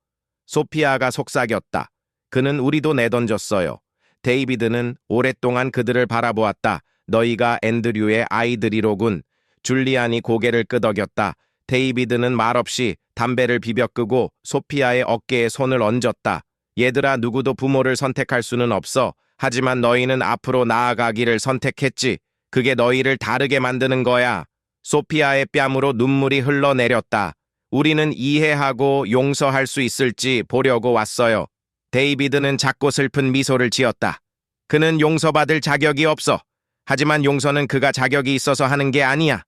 소피아가 속삭였다. 그는 우리도 내던졌어요. 데이비드는 오랫동안 그들을 바라보았다. 너희가 앤드류의 아이들이로군. 줄리안이 고개를 끄덕였다. 데이비드는 말없이 담배를 비벼 끄고 소피아의 어깨에 손을 얹었다. 얘들아, 누구도 부모를 선택할 수는 없어. 하지만 너희는 앞으로 나아가기를 선택했지. 그게 너희를 다르게 만드는 거야. 소피아의 뺨으로 눈물이 흘러내렸다. 우리는 이해하고 용서할 수 있을지 보려고 왔어요. 데이비드는 작고 슬픈 미소를 지었다. 그는 용서받을 자격이 없어. 하지만 용서는 그가 자격이 있어서 하는 게 아니야.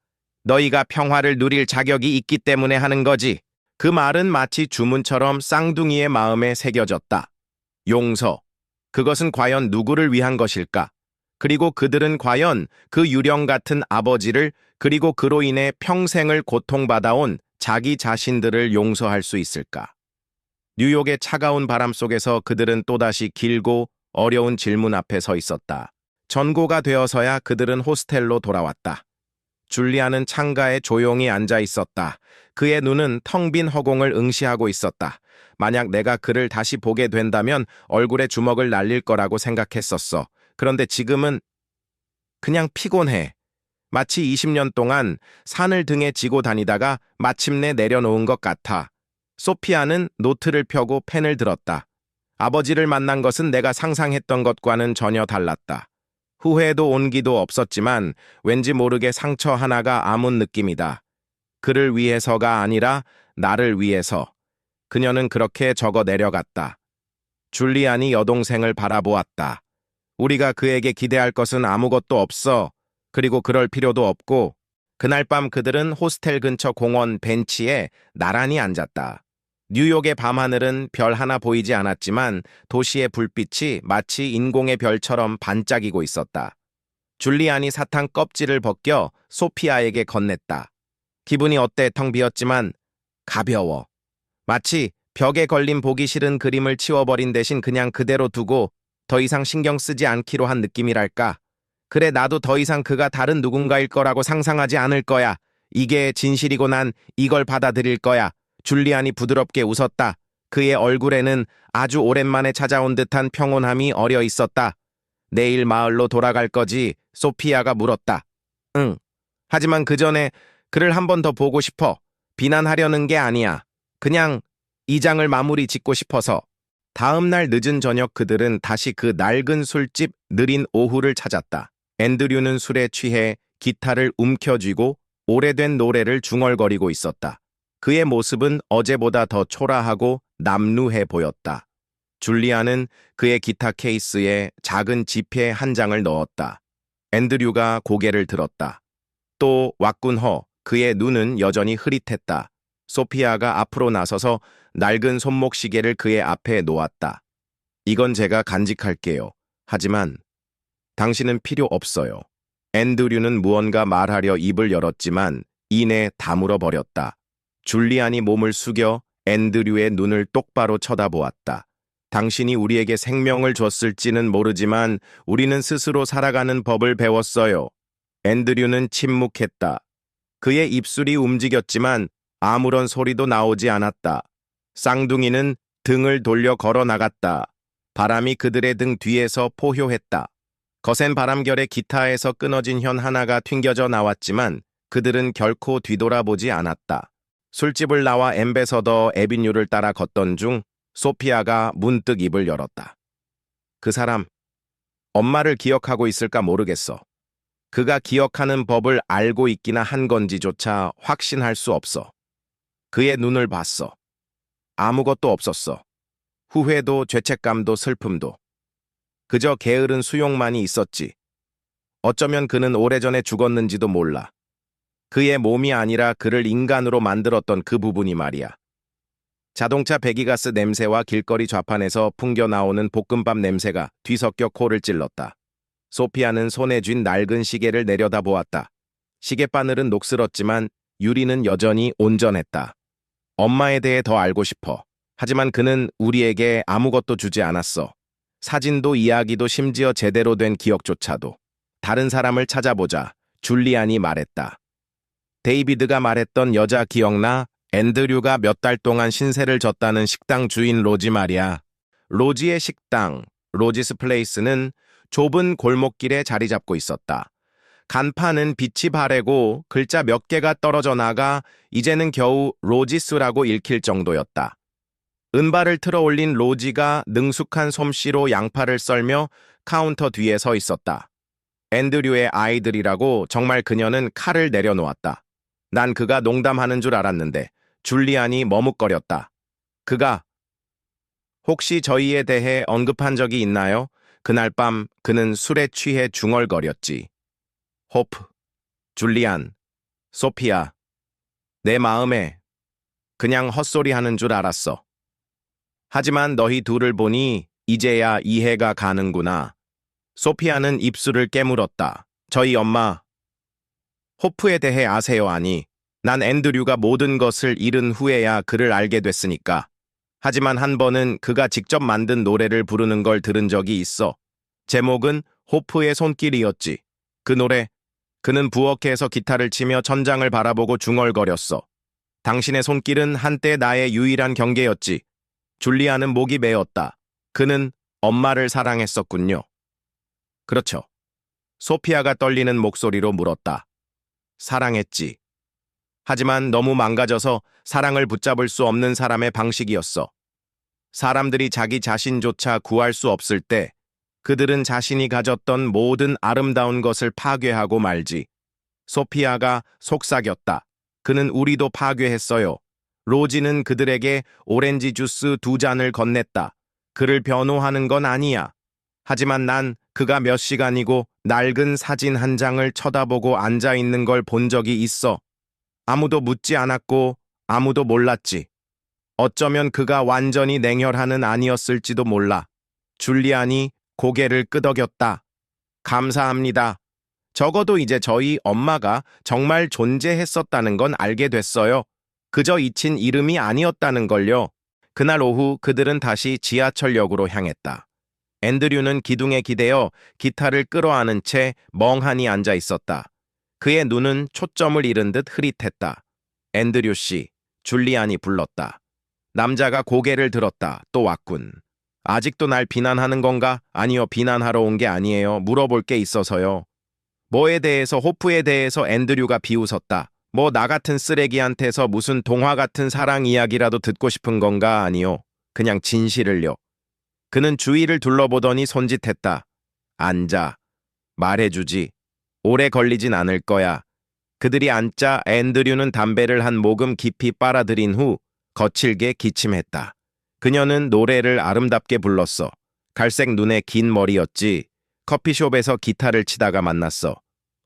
너희가 평화를 누릴 자격이 있기 때문에 하는 거지. 그 말은 마치 주문처럼 쌍둥이의 마음에 새겨졌다. 용서. 그것은 과연 누구를 위한 것일까? 그리고 그들은 과연 그 유령 같은 아버지를 그리고 그로 인해 평생을 고통받아온 자기 자신들을 용서할 수 있을까? 뉴욕의 차가운 바람 속에서 그들은 또다시 길고 어려운 질문 앞에 서 있었다. 전고가 되어서야 그들은 호스텔로 돌아왔다. 줄리아는 창가에 조용히 앉아 있었다. 그의 눈은 텅 빈 허공을 응시하고 있었다. 만약 내가 그를 다시 보게 된다면 얼굴에 주먹을 날릴 거라고 생각했었어. 그런데 지금은 그냥 피곤해. 마치 20년 동안 산을 등에 지고 다니다가 마침내 내려놓은 것 같아. 소피아는 노트를 펴고 펜을 들었다. 아버지를 만난 것은 내가 상상했던 것과는 전혀 달랐다. 후회도 온기도 없었지만 왠지 모르게 상처 하나가 아문 느낌이다. 그를 위해서가 아니라 나를 위해서. 그녀는 그렇게 적어 내려갔다. 줄리안이 여동생을 바라보았다. 우리가 그에게 기대할 것은 아무것도 없어. 그리고 그럴 필요도 없고. 그날 밤 그들은 호스텔 근처 공원 벤치에 나란히 앉았다. 뉴욕의 밤하늘은 별 하나 보이지 않았지만 도시의 불빛이 마치 인공의 별처럼 반짝이고 있었다. 줄리안이 사탕 껍질을 벗겨 소피아에게 건넸다. 기분이 어때? 텅 비었지만 가벼워. 마치 벽에 걸린 보기 싫은 그림을 치워버린 대신 그냥 그대로 두고 더 이상 신경 쓰지 않기로 한 느낌이랄까. 그래, 나도 더 이상 그가 다른 누군가일 거라고 상상하지 않을 거야. 이게 진실이고 난 이걸 받아들일 거야. 줄리안이 부드럽게 웃었다. 그의 얼굴에는 아주 오랜만에 찾아온 듯한 평온함이 어려 있었다. 내일 마을로 돌아갈 거지? 소피아가 물었다. 응. 하지만 그 전에 그를 한 번 더 보고 싶어. 비난하려는 게 아니야. 그냥 이 장을 마무리 짓고 싶어서. 다음 날 늦은 저녁 그들은 다시 그 낡은 술집 느린 오후를 찾았다. 앤드류는 술에 취해 기타를 움켜쥐고 오래된 노래를 중얼거리고 있었다. 그의 모습은 어제보다 더 초라하고 남루해 보였다. 줄리아는 그의 기타 케이스에 작은 지폐 한 장을 넣었다. 앤드류가 고개를 들었다. 또 왔군 허. 그의 눈은 여전히 흐릿했다. 소피아가 앞으로 나서서 낡은 손목시계를 그의 앞에 놓았다. 이건 제가 간직할게요. 하지만 당신은 필요 없어요. 앤드류는 무언가 말하려 입을 열었지만 이내 다물어 버렸다. 줄리안이 몸을 숙여 앤드류의 눈을 똑바로 쳐다보았다. 당신이 우리에게 생명을 줬을지는 모르지만 우리는 스스로 살아가는 법을 배웠어요. 앤드류는 침묵했다. 그의 입술이 움직였지만 아무런 소리도 나오지 않았다. 쌍둥이는 등을 돌려 걸어 나갔다. 바람이 그들의 등 뒤에서 포효했다. 거센 바람결에 기타에서 끊어진 현 하나가 튕겨져 나왔지만 그들은 결코 뒤돌아보지 않았다. 술집을 나와 엠베서더 에비뉴를 따라 걷던 중 소피아가 문득 입을 열었다. 그 사람, 엄마를 기억하고 있을까 모르겠어. 그가 기억하는 법을 알고 있기나 한 건지조차 확신할 수 없어. 그의 눈을 봤어. 아무것도 없었어. 후회도 죄책감도 슬픔도. 그저 게으른 수용만이 있었지. 어쩌면 그는 오래전에 죽었는지도 몰라. 그의 몸이 아니라 그를 인간으로 만들었던 그 부분이 말이야. 자동차 배기가스 냄새와 길거리 좌판에서 풍겨 나오는 볶음밥 냄새가 뒤섞여 코를 찔렀다. 소피아는 손에 쥔 낡은 시계를 내려다보았다. 시계바늘은 녹슬었지만 유리는 여전히 온전했다. 엄마에 대해 더 알고 싶어. 하지만 그는 우리에게 아무것도 주지 않았어. 사진도 이야기도 심지어 제대로 된 기억조차도. 다른 사람을 찾아보자. 줄리안이 말했다. 데이비드가 말했던 여자 기억나? 앤드류가 몇 달 동안 신세를 졌다는 식당 주인 로지 말이야. 로지의 식당, 로지스 플레이스는 좁은 골목길에 자리 잡고 있었다. 간판은 빛이 바래고 글자 몇 개가 떨어져 나가 이제는 겨우 로지스라고 읽힐 정도였다. 은발을 틀어 올린 로지가 능숙한 솜씨로 양파를 썰며 카운터 뒤에 서 있었다. 앤드류의 아이들이라고 정말 그녀는 칼을 내려놓았다. 난 그가 농담하는 줄 알았는데 줄리안이 머뭇거렸다. 그가 혹시 저희에 대해 언급한 적이 있나요? 그날 밤 그는 술에 취해 중얼거렸지. 호프, 줄리안, 소피아. 내 마음에 그냥 헛소리하는 줄 알았어. 하지만 너희 둘을 보니 이제야 이해가 가는구나. 소피아는 입술을 깨물었다. 저희 엄마, 호프에 대해 아세요? 아니. 난 앤드류가 모든 것을 잃은 후에야 그를 알게 됐으니까. 하지만 한 번은 그가 직접 만든 노래를 부르는 걸 들은 적이 있어. 제목은 호프의 손길이었지. 그 노래, 그는 부엌에서 기타를 치며 천장을 바라보고 중얼거렸어. 당신의 손길은 한때 나의 유일한 경계였지. 줄리아는 목이 메었다. 그는 엄마를 사랑했었군요. 그렇죠. 소피아가 떨리는 목소리로 물었다. 사랑했지. 하지만 너무 망가져서 사랑을 붙잡을 수 없는 사람의 방식이었어. 사람들이 자기 자신조차 구할 수 없을 때 그들은 자신이 가졌던 모든 아름다운 것을 파괴하고 말지. 소피아가 속삭였다. 그는 우리도 파괴했어요. 로지는 그들에게 오렌지 주스 2잔을 건넸다. 그를 변호하는 건 아니야. 하지만 난 그가 몇 시간이고 낡은 사진 한 장을 쳐다보고 앉아있는 걸 본 적이 있어. 아무도 묻지 않았고 아무도 몰랐지. 어쩌면 그가 완전히 냉혈한은 아니었을지도 몰라. 줄리안이 고개를 끄덕였다. 감사합니다. 적어도 이제 저희 엄마가 정말 존재했었다는 건 알게 됐어요. 그저 잊힌 이름이 아니었다는 걸요. 그날 오후 그들은 다시 지하철역으로 향했다. 앤드류는 기둥에 기대어 기타를 끌어안은 채 멍하니 앉아 있었다. 그의 눈은 초점을 잃은 듯 흐릿했다. 앤드류 씨, 줄리안이 불렀다. 남자가 고개를 들었다. 또 왔군. 아직도 날 비난하는 건가? 아니요, 비난하러 온 게 아니에요. 물어볼 게 있어서요. 뭐에 대해서? 호프에 대해서. 앤드류가 비웃었다. 뭐 나 같은 쓰레기한테서 무슨 동화 같은 사랑 이야기라도 듣고 싶은 건가? 아니요. 그냥 진실을요. 그는 주위를 둘러보더니 손짓했다. 앉아. 말해주지. 오래 걸리진 않을 거야. 그들이 앉자 앤드류는 담배를 한 모금 깊이 빨아들인 후 거칠게 기침했다. 그녀는 노래를 아름답게 불렀어. 갈색 눈에 긴 머리였지. 커피숍에서 기타를 치다가 만났어.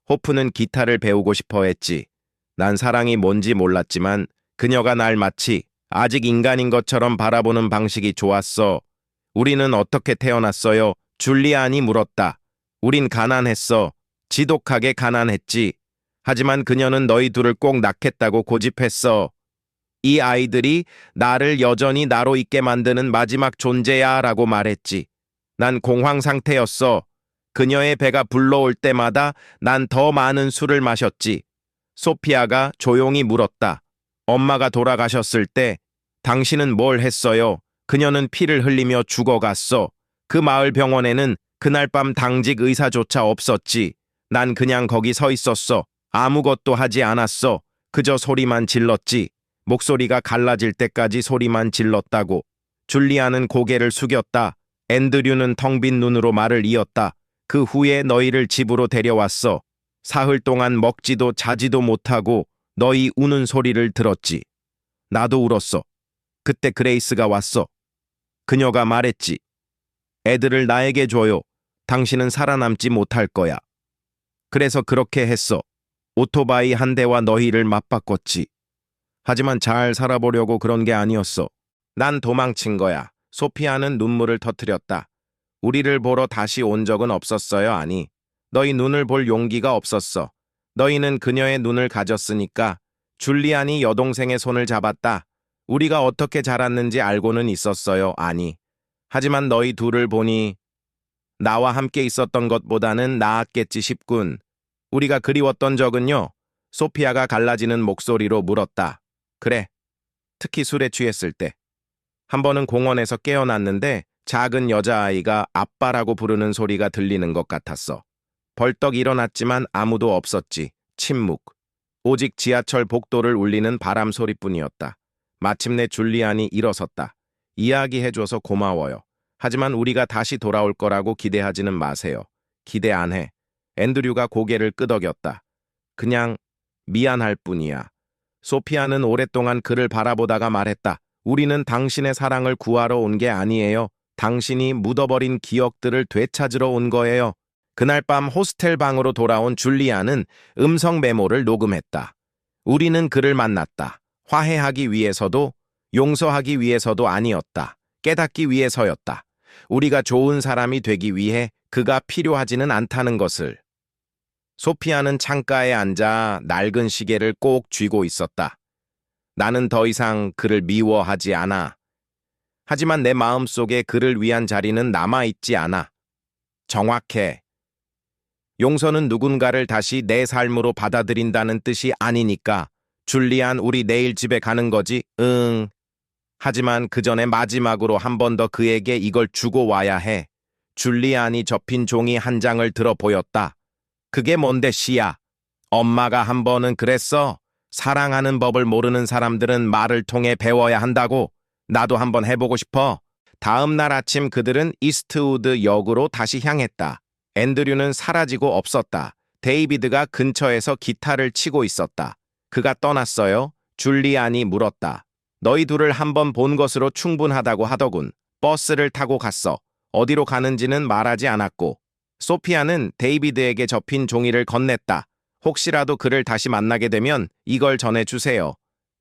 호프는 기타를 배우고 싶어 했지. 난 사랑이 뭔지 몰랐지만 그녀가 날 마치 아직 인간인 것처럼 바라보는 방식이 좋았어. 우리는 어떻게 태어났어요? 줄리안이 물었다. 우린 가난했어. 지독하게 가난했지. 하지만 그녀는 너희 둘을 꼭 낳겠다고 고집했어. 이 아이들이 나를 여전히 나로 있게 만드는 마지막 존재야 라고 말했지. 난 공황 상태였어. 그녀의 배가 불러올 때마다 난 더 많은 술을 마셨지. 소피아가 조용히 물었다. 엄마가 돌아가셨을 때 당신은 뭘 했어요? 그녀는 피를 흘리며 죽어갔어. 그 마을 병원에는 그날 밤 당직 의사조차 없었지. 난 그냥 거기 서 있었어. 아무것도 하지 않았어. 그저 소리만 질렀지. 목소리가 갈라질 때까지 소리만 질렀다고. 줄리아는 고개를 숙였다. 앤드류는 텅 빈 눈으로 말을 이었다. 그 후에 너희를 집으로 데려왔어. 사흘 동안 먹지도 자지도 못하고 너희 우는 소리를 들었지. 나도 울었어. 그때 그레이스가 왔어. 그녀가 말했지. 애들을 나에게 줘요. 당신은 살아남지 못할 거야. 그래서 그렇게 했어. 오토바이 한 대와 너희를 맞바꿨지. 하지만 잘 살아보려고 그런 게 아니었어. 난 도망친 거야. 소피아는 눈물을 터뜨렸다. 우리를 보러 다시 온 적은 없었어요. 아니. 너희 눈을 볼 용기가 없었어. 너희는 그녀의 눈을 가졌으니까. 줄리안이 여동생의 손을 잡았다. 우리가 어떻게 자랐는지 알고는 있었어요. 아니. 하지만 너희 둘을 보니 나와 함께 있었던 것보다는 나았겠지 싶군. 우리가 그리웠던 적은요? 소피아가 갈라지는 목소리로 물었다. 그래. 특히 술에 취했을 때. 한 번은 공원에서 깨어났는데 작은 여자아이가 아빠라고 부르는 소리가 들리는 것 같았어. 벌떡 일어났지만 아무도 없었지. 침묵. 오직 지하철 복도를 울리는 바람 소리뿐이었다. 마침내 줄리안이 일어섰다. 이야기해줘서 고마워요. 하지만 우리가 다시 돌아올 거라고 기대하지는 마세요. 기대 안 해. 앤드류가 고개를 끄덕였다. 그냥 미안할 뿐이야. 소피아는 오랫동안 그를 바라보다가 말했다. 우리는 당신의 사랑을 구하러 온 게 아니에요. 당신이 묻어버린 기억들을 되찾으러 온 거예요. 그날 밤 호스텔 방으로 돌아온 줄리아는 음성 메모를 녹음했다. 우리는 그를 만났다. 화해하기 위해서도 용서하기 위해서도 아니었다. 깨닫기 위해서였다. 우리가 좋은 사람이 되기 위해 그가 필요하지는 않다는 것을. 소피아는 창가에 앉아 낡은 시계를 꼭 쥐고 있었다. 나는 더 이상 그를 미워하지 않아. 하지만 내 마음속에 그를 위한 자리는 남아있지 않아. 정확해. 용서는 누군가를 다시 내 삶으로 받아들인다는 뜻이 아니니까. 줄리안, 우리 내일 집에 가는 거지? 응. 하지만 그 전에 마지막으로 한 번 더 그에게 이걸 주고 와야 해. 줄리안이 접힌 종이 한 장을 들어 보였다. 그게 뭔데, 시야? 엄마가 한 번은 그랬어. 사랑하는 법을 모르는 사람들은 말을 통해 배워야 한다고. 나도 한번 해보고 싶어. 다음 날 아침 그들은 이스트우드 역으로 다시 향했다. 앤드류는 사라지고 없었다. 데이비드가 근처에서 기타를 치고 있었다. 그가 떠났어요? 줄리안이 물었다. 너희 둘을 한번 본 것으로 충분하다고 하더군. 버스를 타고 갔어. 어디로 가는지는 말하지 않았고. 소피아는 데이비드에게 접힌 종이를 건넸다. 혹시라도 그를 다시 만나게 되면 이걸 전해주세요.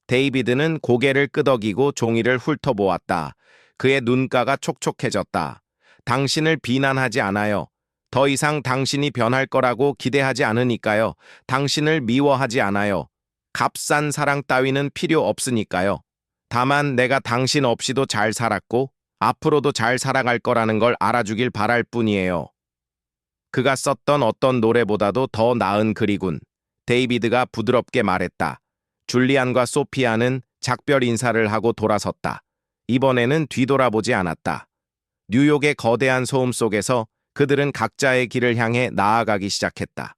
데이비드는 고개를 끄덕이고 종이를 훑어보았다. 그의 눈가가 촉촉해졌다. 당신을 비난하지 않아요. 더 이상 당신이 변할 거라고 기대하지 않으니까요. 당신을 미워하지 않아요. 값싼 사랑 따위는 필요 없으니까요. 다만 내가 당신 없이도 잘 살았고 앞으로도 잘 살아갈 거라는 걸 알아주길 바랄 뿐이에요. 그가 썼던 어떤 노래보다도 더 나은 글이군. 데이비드가 부드럽게 말했다. 줄리안과 소피아는 작별 인사를 하고 돌아섰다. 이번에는 뒤돌아보지 않았다. 뉴욕의 거대한 소음 속에서 그들은 각자의 길을 향해 나아가기 시작했다.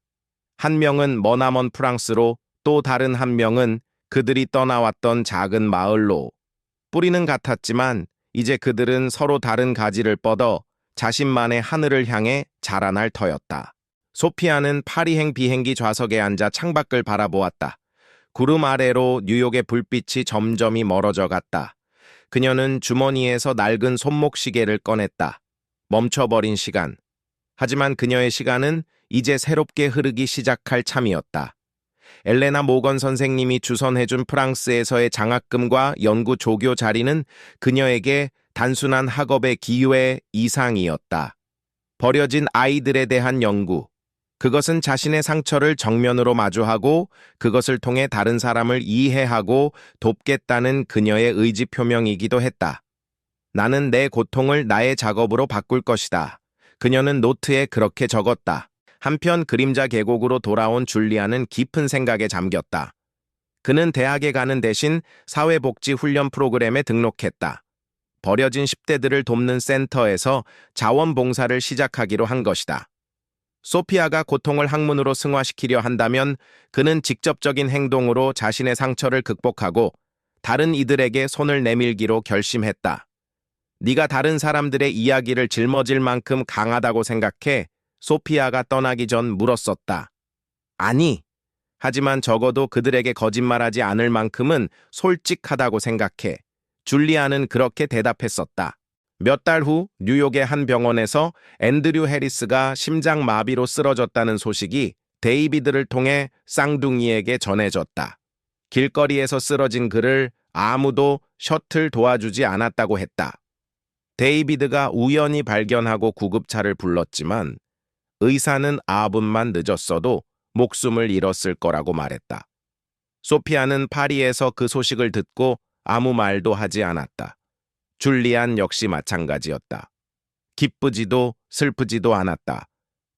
한 명은 머나먼 프랑스로, 또 다른 한 명은 그들이 떠나왔던 작은 마을로. 뿌리는 같았지만 이제 그들은 서로 다른 가지를 뻗어 자신만의 하늘을 향해 자라날 터였다. 소피아는 파리행 비행기 좌석에 앉아 창밖을 바라보았다. 구름 아래로 뉴욕의 불빛이 점점이 멀어져 갔다. 그녀는 주머니에서 낡은 손목시계를 꺼냈다. 멈춰버린 시간. 하지만 그녀의 시간은 이제 새롭게 흐르기 시작할 참이었다. 엘레나 모건 선생님이 주선해준 프랑스에서의 장학금과 연구 조교 자리는 그녀에게 단순한 학업의 기회 이상이었다. 버려진 아이들에 대한 연구. 그것은 자신의 상처를 정면으로 마주하고 그것을 통해 다른 사람을 이해하고 돕겠다는 그녀의 의지 표명이기도 했다. 나는 내 고통을 나의 작업으로 바꿀 것이다. 그녀는 노트에 그렇게 적었다. 한편 그림자 계곡으로 돌아온 줄리아는 깊은 생각에 잠겼다. 그는 대학에 가는 대신 사회복지 훈련 프로그램에 등록했다. 버려진 10대들을 돕는 센터에서 자원봉사를 시작하기로 한 것이다. 소피아가 고통을 학문으로 승화시키려 한다면 그는 직접적인 행동으로 자신의 상처를 극복하고 다른 이들에게 손을 내밀기로 결심했다. 네가 다른 사람들의 이야기를 짊어질 만큼 강하다고 생각해? 소피아가 떠나기 전 물었었다. 아니, 하지만 적어도 그들에게 거짓말하지 않을 만큼은 솔직하다고 생각해. 줄리아는 그렇게 대답했었다. 몇 달 후 뉴욕의 한 병원에서 앤드류 해리스가 심장마비로 쓰러졌다는 소식이 데이비드를 통해 쌍둥이에게 전해졌다. 길거리에서 쓰러진 그를 아무도 셔틀 도와주지 않았다고 했다. 데이비드가 우연히 발견하고 구급차를 불렀지만 의사는 9분만 늦었어도 목숨을 잃었을 거라고 말했다. 소피아는 파리에서 그 소식을 듣고 아무 말도 하지 않았다. 줄리안 역시 마찬가지였다. 기쁘지도 슬프지도 않았다.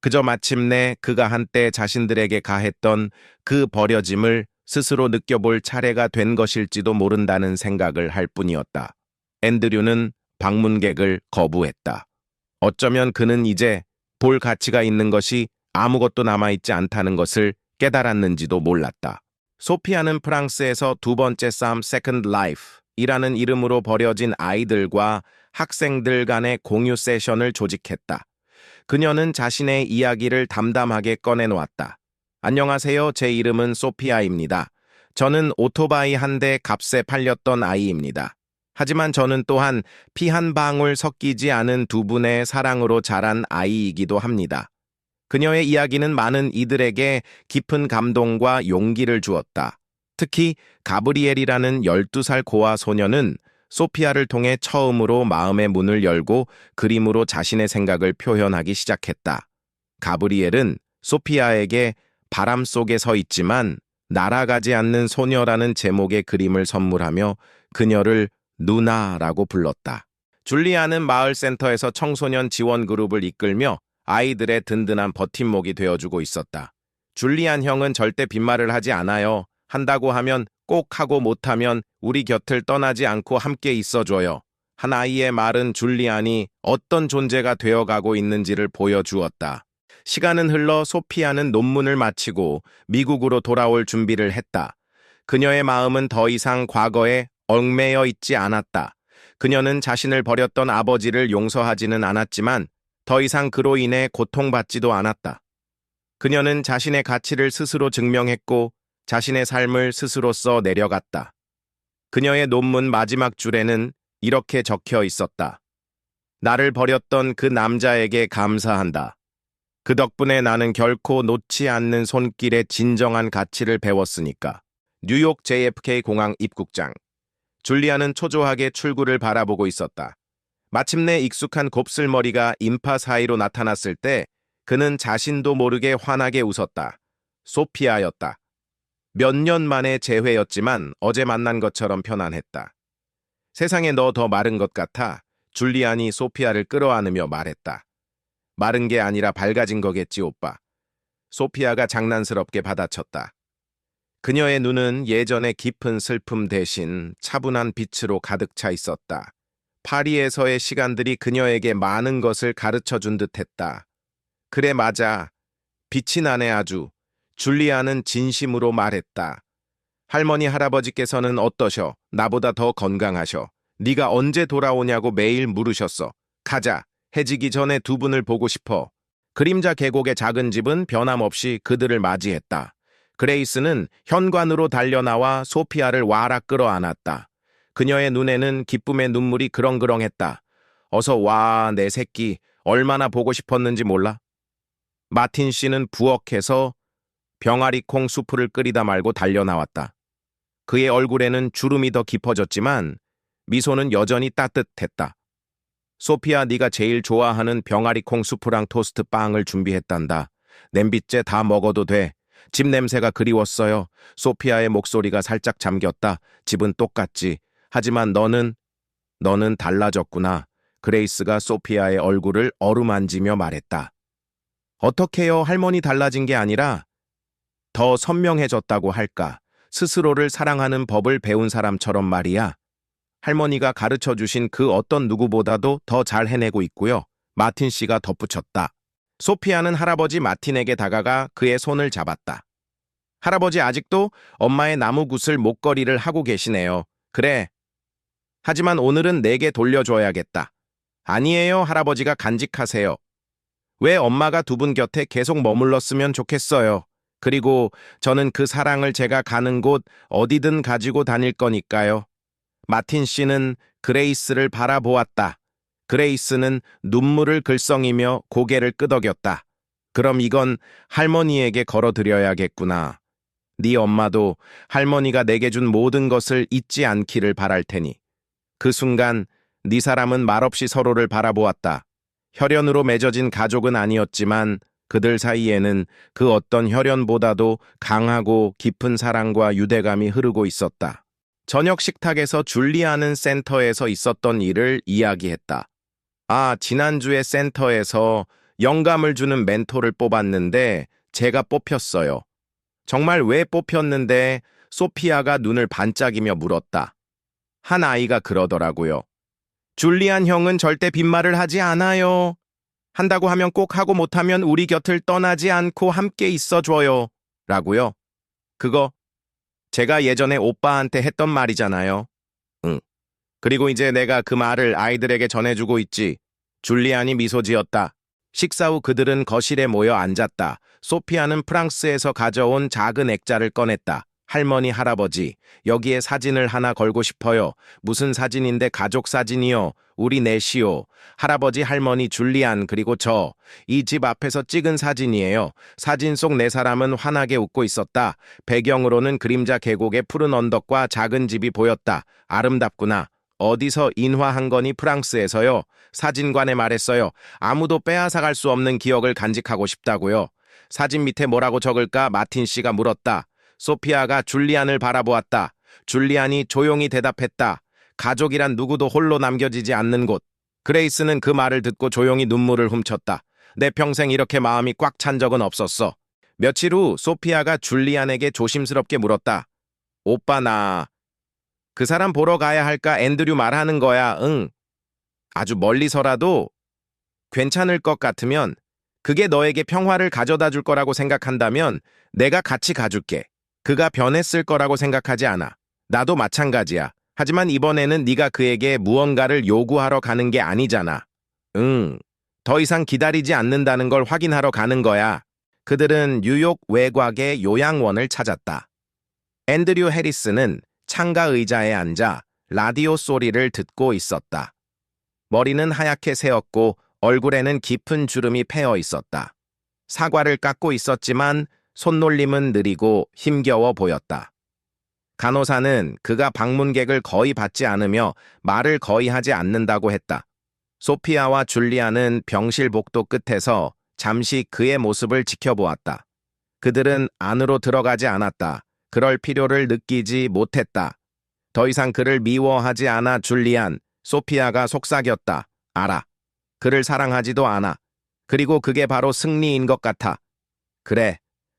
그저 마침내 그가 한때 자신들에게 가했던 그 버려짐을 스스로 느껴볼 차례가 된 것일지도 모른다는 생각을 할 뿐이었다. 앤드류는 방문객을 거부했다. 어쩌면 그는 이제 볼 가치가 있는 것이 아무것도 남아있지 않다는 것을 깨달았는지도 몰랐다. 소피아는 프랑스에서 두 번째 싸움 세컨드 라이프이라는 이름으로 버려진 아이들과 학생들 간의 공유 세션을 조직했다. 그녀는 자신의 이야기를 담담하게 꺼내놓았다. 안녕하세요. 제 이름은 소피아입니다. 저는 오토바이 한 대 값에 팔렸던 아이입니다. 하지만 저는 또한 피 한 방울 섞이지 않은 두 분의 사랑으로 자란 아이이기도 합니다. 그녀의 이야기는 많은 이들에게 깊은 감동과 용기를 주었다. 특히 가브리엘이라는 12살 고아 소녀는 소피아를 통해 처음으로 마음의 문을 열고 그림으로 자신의 생각을 표현하기 시작했다. 가브리엘은 소피아에게 바람 속에 서 있지만 날아가지 않는 소녀라는 제목의 그림을 선물하며 그녀를 누나라고 불렀다. 줄리아는 마을 센터에서 청소년 지원 그룹을 이끌며 아이들의 든든한 버팀목이 되어주고 있었다. 줄리안 형은 절대 빈말을 하지 않아요. 한다고 하면 꼭 하고 못하면 우리 곁을 떠나지 않고 함께 있어줘요. 한 아이의 말은 줄리안이 어떤 존재가 되어가고 있는지를 보여주었다. 시간은 흘러 소피아는 논문을 마치고 미국으로 돌아올 준비를 했다. 그녀의 마음은 더 이상 과거에 얽매여 있지 않았다. 그녀는 자신을 버렸던 아버지를 용서하지는 않았지만 더 이상 그로 인해 고통받지도 않았다. 그녀는 자신의 가치를 스스로 증명했고 자신의 삶을 스스로 써 내려갔다. 그녀의 논문 마지막 줄에는 이렇게 적혀 있었다. 나를 버렸던 그 남자에게 감사한다. 그 덕분에 나는 결코 놓지 않는 손길의 진정한 가치를 배웠으니까. 뉴욕 JFK 공항 입국장. 줄리아는 초조하게 출구를 바라보고 있었다. 마침내 익숙한 곱슬머리가 인파 사이로 나타났을 때 그는 자신도 모르게 환하게 웃었다. 소피아였다. 몇 년 만에 재회였지만 어제 만난 것처럼 편안했다. 세상에 너 더 마른 것 같아. 줄리안이 소피아를 끌어안으며 말했다. 마른 게 아니라 밝아진 거겠지, 오빠. 소피아가 장난스럽게 받아쳤다. 그녀의 눈은 예전의 깊은 슬픔 대신 차분한 빛으로 가득 차 있었다. 파리에서의 시간들이 그녀에게 많은 것을 가르쳐준 듯했다. 그래, 맞아. 빛이 나네 아주. 줄리아는 진심으로 말했다. 할머니 할아버지께서는 어떠셔? 나보다 더 건강하셔. 네가 언제 돌아오냐고 매일 물으셨어. 가자. 해지기 전에 두 분을 보고 싶어. 그림자 계곡의 작은 집은 변함없이 그들을 맞이했다. 그레이스는 현관으로 달려나와 소피아를 와락 끌어안았다. 그녀의 눈에는 기쁨의 눈물이 그렁그렁했다. 어서 와, 내 새끼. 얼마나 보고 싶었는지 몰라? 마틴 씨는 부엌에서 병아리콩 수프를 끓이다 말고 달려나왔다. 그의 얼굴에는 주름이 더 깊어졌지만 미소는 여전히 따뜻했다. 소피아, 네가 제일 좋아하는 병아리콩 수프랑 토스트 빵을 준비했단다. 냄비째 다 먹어도 돼. 집 냄새가 그리웠어요. 소피아의 목소리가 살짝 잠겼다. 집은 똑같지. 하지만 너는 달라졌구나. 그레이스가 소피아의 얼굴을 어루만지며 말했다. 어떻게요? 할머니 달라진 게 아니라 더 선명해졌다고 할까? 스스로를 사랑하는 법을 배운 사람처럼 말이야. 할머니가 가르쳐 주신 그 어떤 누구보다도 더 잘 해내고 있고요. 마틴 씨가 덧붙였다. 소피아는 할아버지 마틴에게 다가가 그의 손을 잡았다. 할아버지 아직도 엄마의 나무굿을 목걸이를 하고 계시네요. 그래. 하지만 오늘은 내게 돌려줘야겠다. 아니에요, 할아버지가 간직하세요. 왜 엄마가 두 분 곁에 계속 머물렀으면 좋겠어요. 그리고 저는 그 사랑을 제가 가는 곳 어디든 가지고 다닐 거니까요. 마틴 씨는 그레이스를 바라보았다. 그레이스는 눈물을 글썽이며 고개를 끄덕였다. 그럼 이건 할머니에게 걸어드려야겠구나. 네 엄마도 할머니가 내게 준 모든 것을 잊지 않기를 바랄 테니. 그 순간 네 사람은 말없이 서로를 바라보았다. 혈연으로 맺어진 가족은 아니었지만 그들 사이에는 그 어떤 혈연보다도 강하고 깊은 사랑과 유대감이 흐르고 있었다. 저녁 식탁에서 줄리아는 센터에서 있었던 일을 이야기했다. 아, 지난주에 센터에서 영감을 주는 멘토를 뽑았는데 제가 뽑혔어요. 정말 왜 뽑혔는데 소피아가 눈을 반짝이며 물었다. 한 아이가 그러더라고요. 줄리안 형은 절대 빈말을 하지 않아요. 한다고 하면 꼭 하고 못하면 우리 곁을 떠나지 않고 함께 있어줘요. 라고요. 그거 제가 예전에 오빠한테 했던 말이잖아요. 응. 그리고 이제 내가 그 말을 아이들에게 전해주고 있지. 줄리안이 미소 지었다. 식사 후 그들은 거실에 모여 앉았다. 소피아는 프랑스에서 가져온 작은 액자를 꺼냈다. 할머니, 할아버지, 여기에 사진을 하나 걸고 싶어요. 무슨 사진인데 가족 사진이요. 우리 넷이요. 할아버지, 할머니, 줄리안, 그리고 저. 이 집 앞에서 찍은 사진이에요. 사진 속 네 사람은 환하게 웃고 있었다. 배경으로는 그림자 계곡의 푸른 언덕과 작은 집이 보였다. 아름답구나. 어디서 인화한 거니? 프랑스에서요. 사진관에 말했어요. 아무도 빼앗아갈 수 없는 기억을 간직하고 싶다고요. 사진 밑에 뭐라고 적을까? 마틴 씨가 물었다. 소피아가 줄리안을 바라보았다. 줄리안이 조용히 대답했다. 가족이란 누구도 홀로 남겨지지 않는 곳. 그레이스는 그 말을 듣고 조용히 눈물을 훔쳤다. 내 평생 이렇게 마음이 꽉 찬 적은 없었어. 며칠 후 소피아가 줄리안에게 조심스럽게 물었다. 오빠 나 그 사람 보러 가야 할까? 앤드류 말하는 거야. 응. 아주 멀리서라도 괜찮을 것 같으면 그게 너에게 평화를 가져다 줄 거라고 생각한다면 내가 같이 가줄게. 그가 변했을 거라고 생각하지 않아. 나도 마찬가지야. 하지만 이번에는 네가 그에게 무언가를 요구하러 가는 게 아니잖아. 응. 더 이상 기다리지 않는다는 걸 확인하러 가는 거야. 그들은 뉴욕 외곽의 요양원을 찾았다. 앤드류 해리스는 창가 의자에 앉아 라디오 소리를 듣고 있었다. 머리는 하얗게 새었고 얼굴에는 깊은 주름이 패어 있었다. 사과를 깎고 있었지만 손놀림은 느리고 힘겨워 보였다. 간호사는 그가 방문객을 거의 받지 않으며 말을 거의 하지 않는다고 했다. 소피아와 줄리아는 병실 복도 끝에서 잠시 그의 모습을 지켜보았다. 그들은 안으로 들어가지 않았다. 그럴 필요를 느끼지 못했다. 더 이상 그를 미워하지 않아. 줄리안, 소피아가 속삭였다. 알아. 그를 사랑하지도 않아. 그리고 그게 바로 승리인 것 같아. 그래,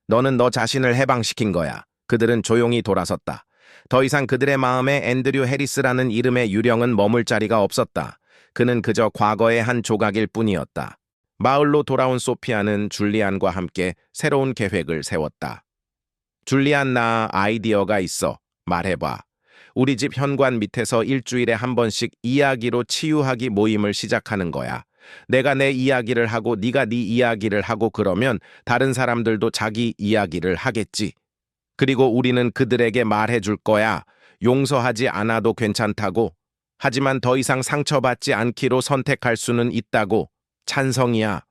너는 너 자신을 해방시킨 거야. 그들은 조용히 돌아섰다. 더 이상 그들의 마음에 앤드류 해리스라는 이름의 유령은 머물 자리가 없었다. 그는 그저 과거의 한 조각일 뿐이었다. 마을로 돌아온 소피아는 줄리안과 함께 새로운 계획을 세웠다. 줄리안, 나 아이디어가 있어. 말해봐. 우리 집 현관 밑에서 일주일에 한 번씩 이야기로 치유하기 모임을 시작하는 거야. 내가 내 이야기를 하고 네가 네 이야기를 하고 그러면 다른 사람들도 자기 이야기를 하겠지. 그리고 우리는 그들에게 말해줄 거야. 용서하지 않아도 괜찮다고. 하지만 더 이상 상처받지 않기로 선택할 수는 있다고. 찬성이야.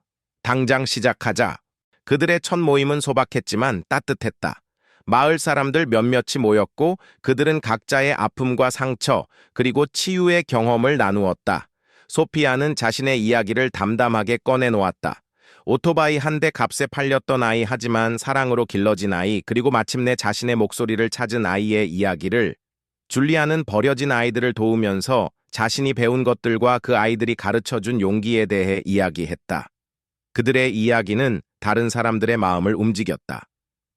당장 시작하자. 그들의 첫 모임은 소박했지만 따뜻했다. 마을 사람들 몇몇이 모였고 그들은 각자의 아픔과 상처 그리고 치유의 경험을 나누었다. 소피아는 자신의 이야기를 담담하게 꺼내놓았다. 오토바이 한 대 값에 팔렸던 아이, 하지만 사랑으로 길러진 아이, 그리고 마침내 자신의 목소리를 찾은 아이의 이야기를. 줄리아는 버려진 아이들을 도우면서 자신이 배운 것들과 그 아이들이 가르쳐준 용기에 대해 이야기했다. 그들의 이야기는 다른 사람들의 마음을 움직였다.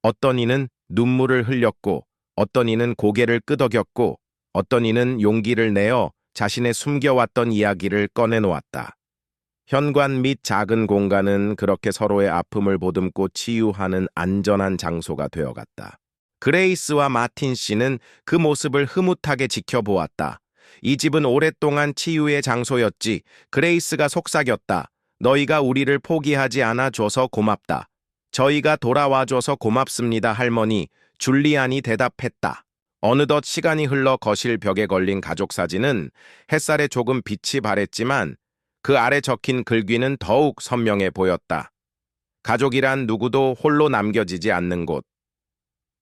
어떤 이는 눈물을 흘렸고, 어떤 이는 고개를 끄덕였고, 어떤 이는 용기를 내어 자신의 숨겨왔던 이야기를 꺼내놓았다. 현관 및 작은 공간은 그렇게 서로의 아픔을 보듬고 치유하는 안전한 장소가 되어갔다. 그레이스와 마틴 씨는 그 모습을 흐뭇하게 지켜보았다. 이 집은 오랫동안 치유의 장소였지. 그레이스가 속삭였다. 너희가 우리를 포기하지 않아 줘서 고맙다. 저희가 돌아와줘서 고맙습니다, 할머니. 줄리안이 대답했다. 어느덧 시간이 흘러 거실 벽에 걸린 가족 사진은 햇살에 조금 빛이 바랬지만 그 아래 적힌 글귀는 더욱 선명해 보였다. 가족이란 누구도 홀로 남겨지지 않는 곳.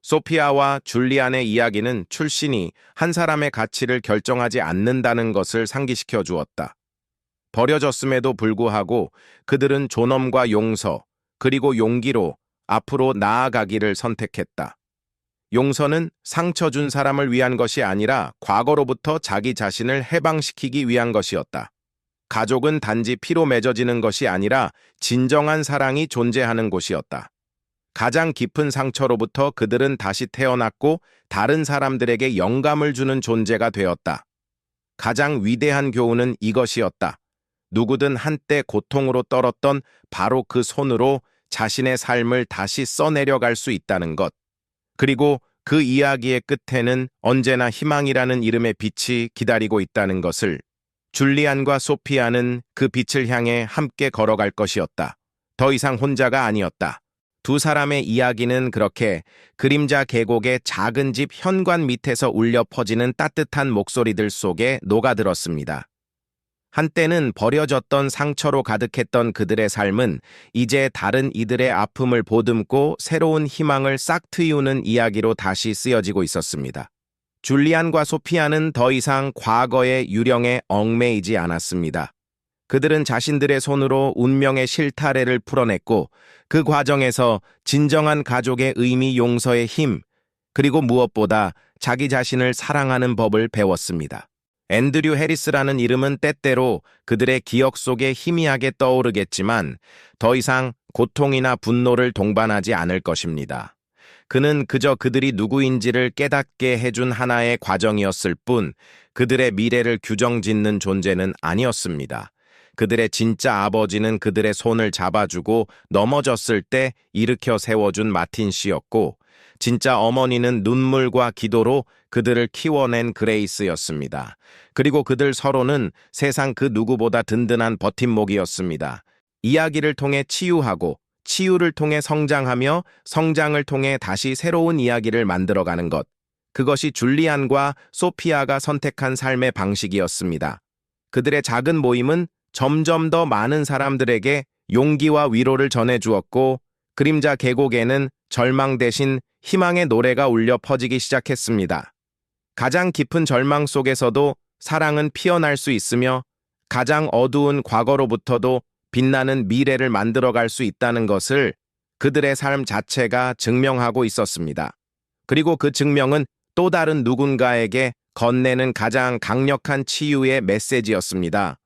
소피아와 줄리안의 이야기는 출신이 한 사람의 가치를 결정하지 않는다는 것을 상기시켜 주었다. 버려졌음에도 불구하고 그들은 존엄과 용서, 그리고 용기로 앞으로 나아가기를 선택했다. 용서는 상처 준 사람을 위한 것이 아니라 과거로부터 자기 자신을 해방시키기 위한 것이었다. 가족은 단지 피로 맺어지는 것이 아니라 진정한 사랑이 존재하는 곳이었다. 가장 깊은 상처로부터 그들은 다시 태어났고 다른 사람들에게 영감을 주는 존재가 되었다. 가장 위대한 교훈은 이것이었다. 누구든 한때 고통으로 떨었던 바로 그 손으로 자신의 삶을 다시 써내려갈 수 있다는 것. 그리고 그 이야기의 끝에는 언제나 희망이라는 이름의 빛이 기다리고 있다는 것을. 줄리안과 소피아는 그 빛을 향해 함께 걸어갈 것이었다. 더 이상 혼자가 아니었다. 두 사람의 이야기는 그렇게 그림자 계곡의 작은 집 현관 밑에서 울려 퍼지는 따뜻한 목소리들 속에 녹아들었습니다. 한때는 버려졌던 상처로 가득했던 그들의 삶은 이제 다른 이들의 아픔을 보듬고 새로운 희망을 싹 트이우는 이야기로 다시 쓰여지고 있었습니다. 줄리안과 소피아는 더 이상 과거의 유령에 얽매이지 않았습니다. 그들은 자신들의 손으로 운명의 실타래를 풀어냈고 그 과정에서 진정한 가족의 의미, 용서의 힘, 그리고 무엇보다 자기 자신을 사랑하는 법을 배웠습니다. 앤드류 해리스라는 이름은 때때로 그들의 기억 속에 희미하게 떠오르겠지만 더 이상 고통이나 분노를 동반하지 않을 것입니다. 그는 그저 그들이 누구인지를 깨닫게 해준 하나의 과정이었을 뿐 그들의 미래를 규정짓는 존재는 아니었습니다. 그들의 진짜 아버지는 그들의 손을 잡아주고 넘어졌을 때 일으켜 세워준 마틴 씨였고 진짜 어머니는 눈물과 기도로 그들을 키워낸 그레이스였습니다. 그리고 그들 서로는 세상 그 누구보다 든든한 버팀목이었습니다. 이야기를 통해 치유하고 치유를 통해 성장하며 성장을 통해 다시 새로운 이야기를 만들어가는 것. 그것이 줄리안과 소피아가 선택한 삶의 방식이었습니다. 그들의 작은 모임은 점점 더 많은 사람들에게 용기와 위로를 전해주었고 그림자 계곡에는 절망 대신 희망의 노래가 울려 퍼지기 시작했습니다. 가장 깊은 절망 속에서도 사랑은 피어날 수 있으며 가장 어두운 과거로부터도 빛나는 미래를 만들어갈 수 있다는 것을 그들의 삶 자체가 증명하고 있었습니다. 그리고 그 증명은 또 다른 누군가에게 건네는 가장 강력한 치유의 메시지였습니다.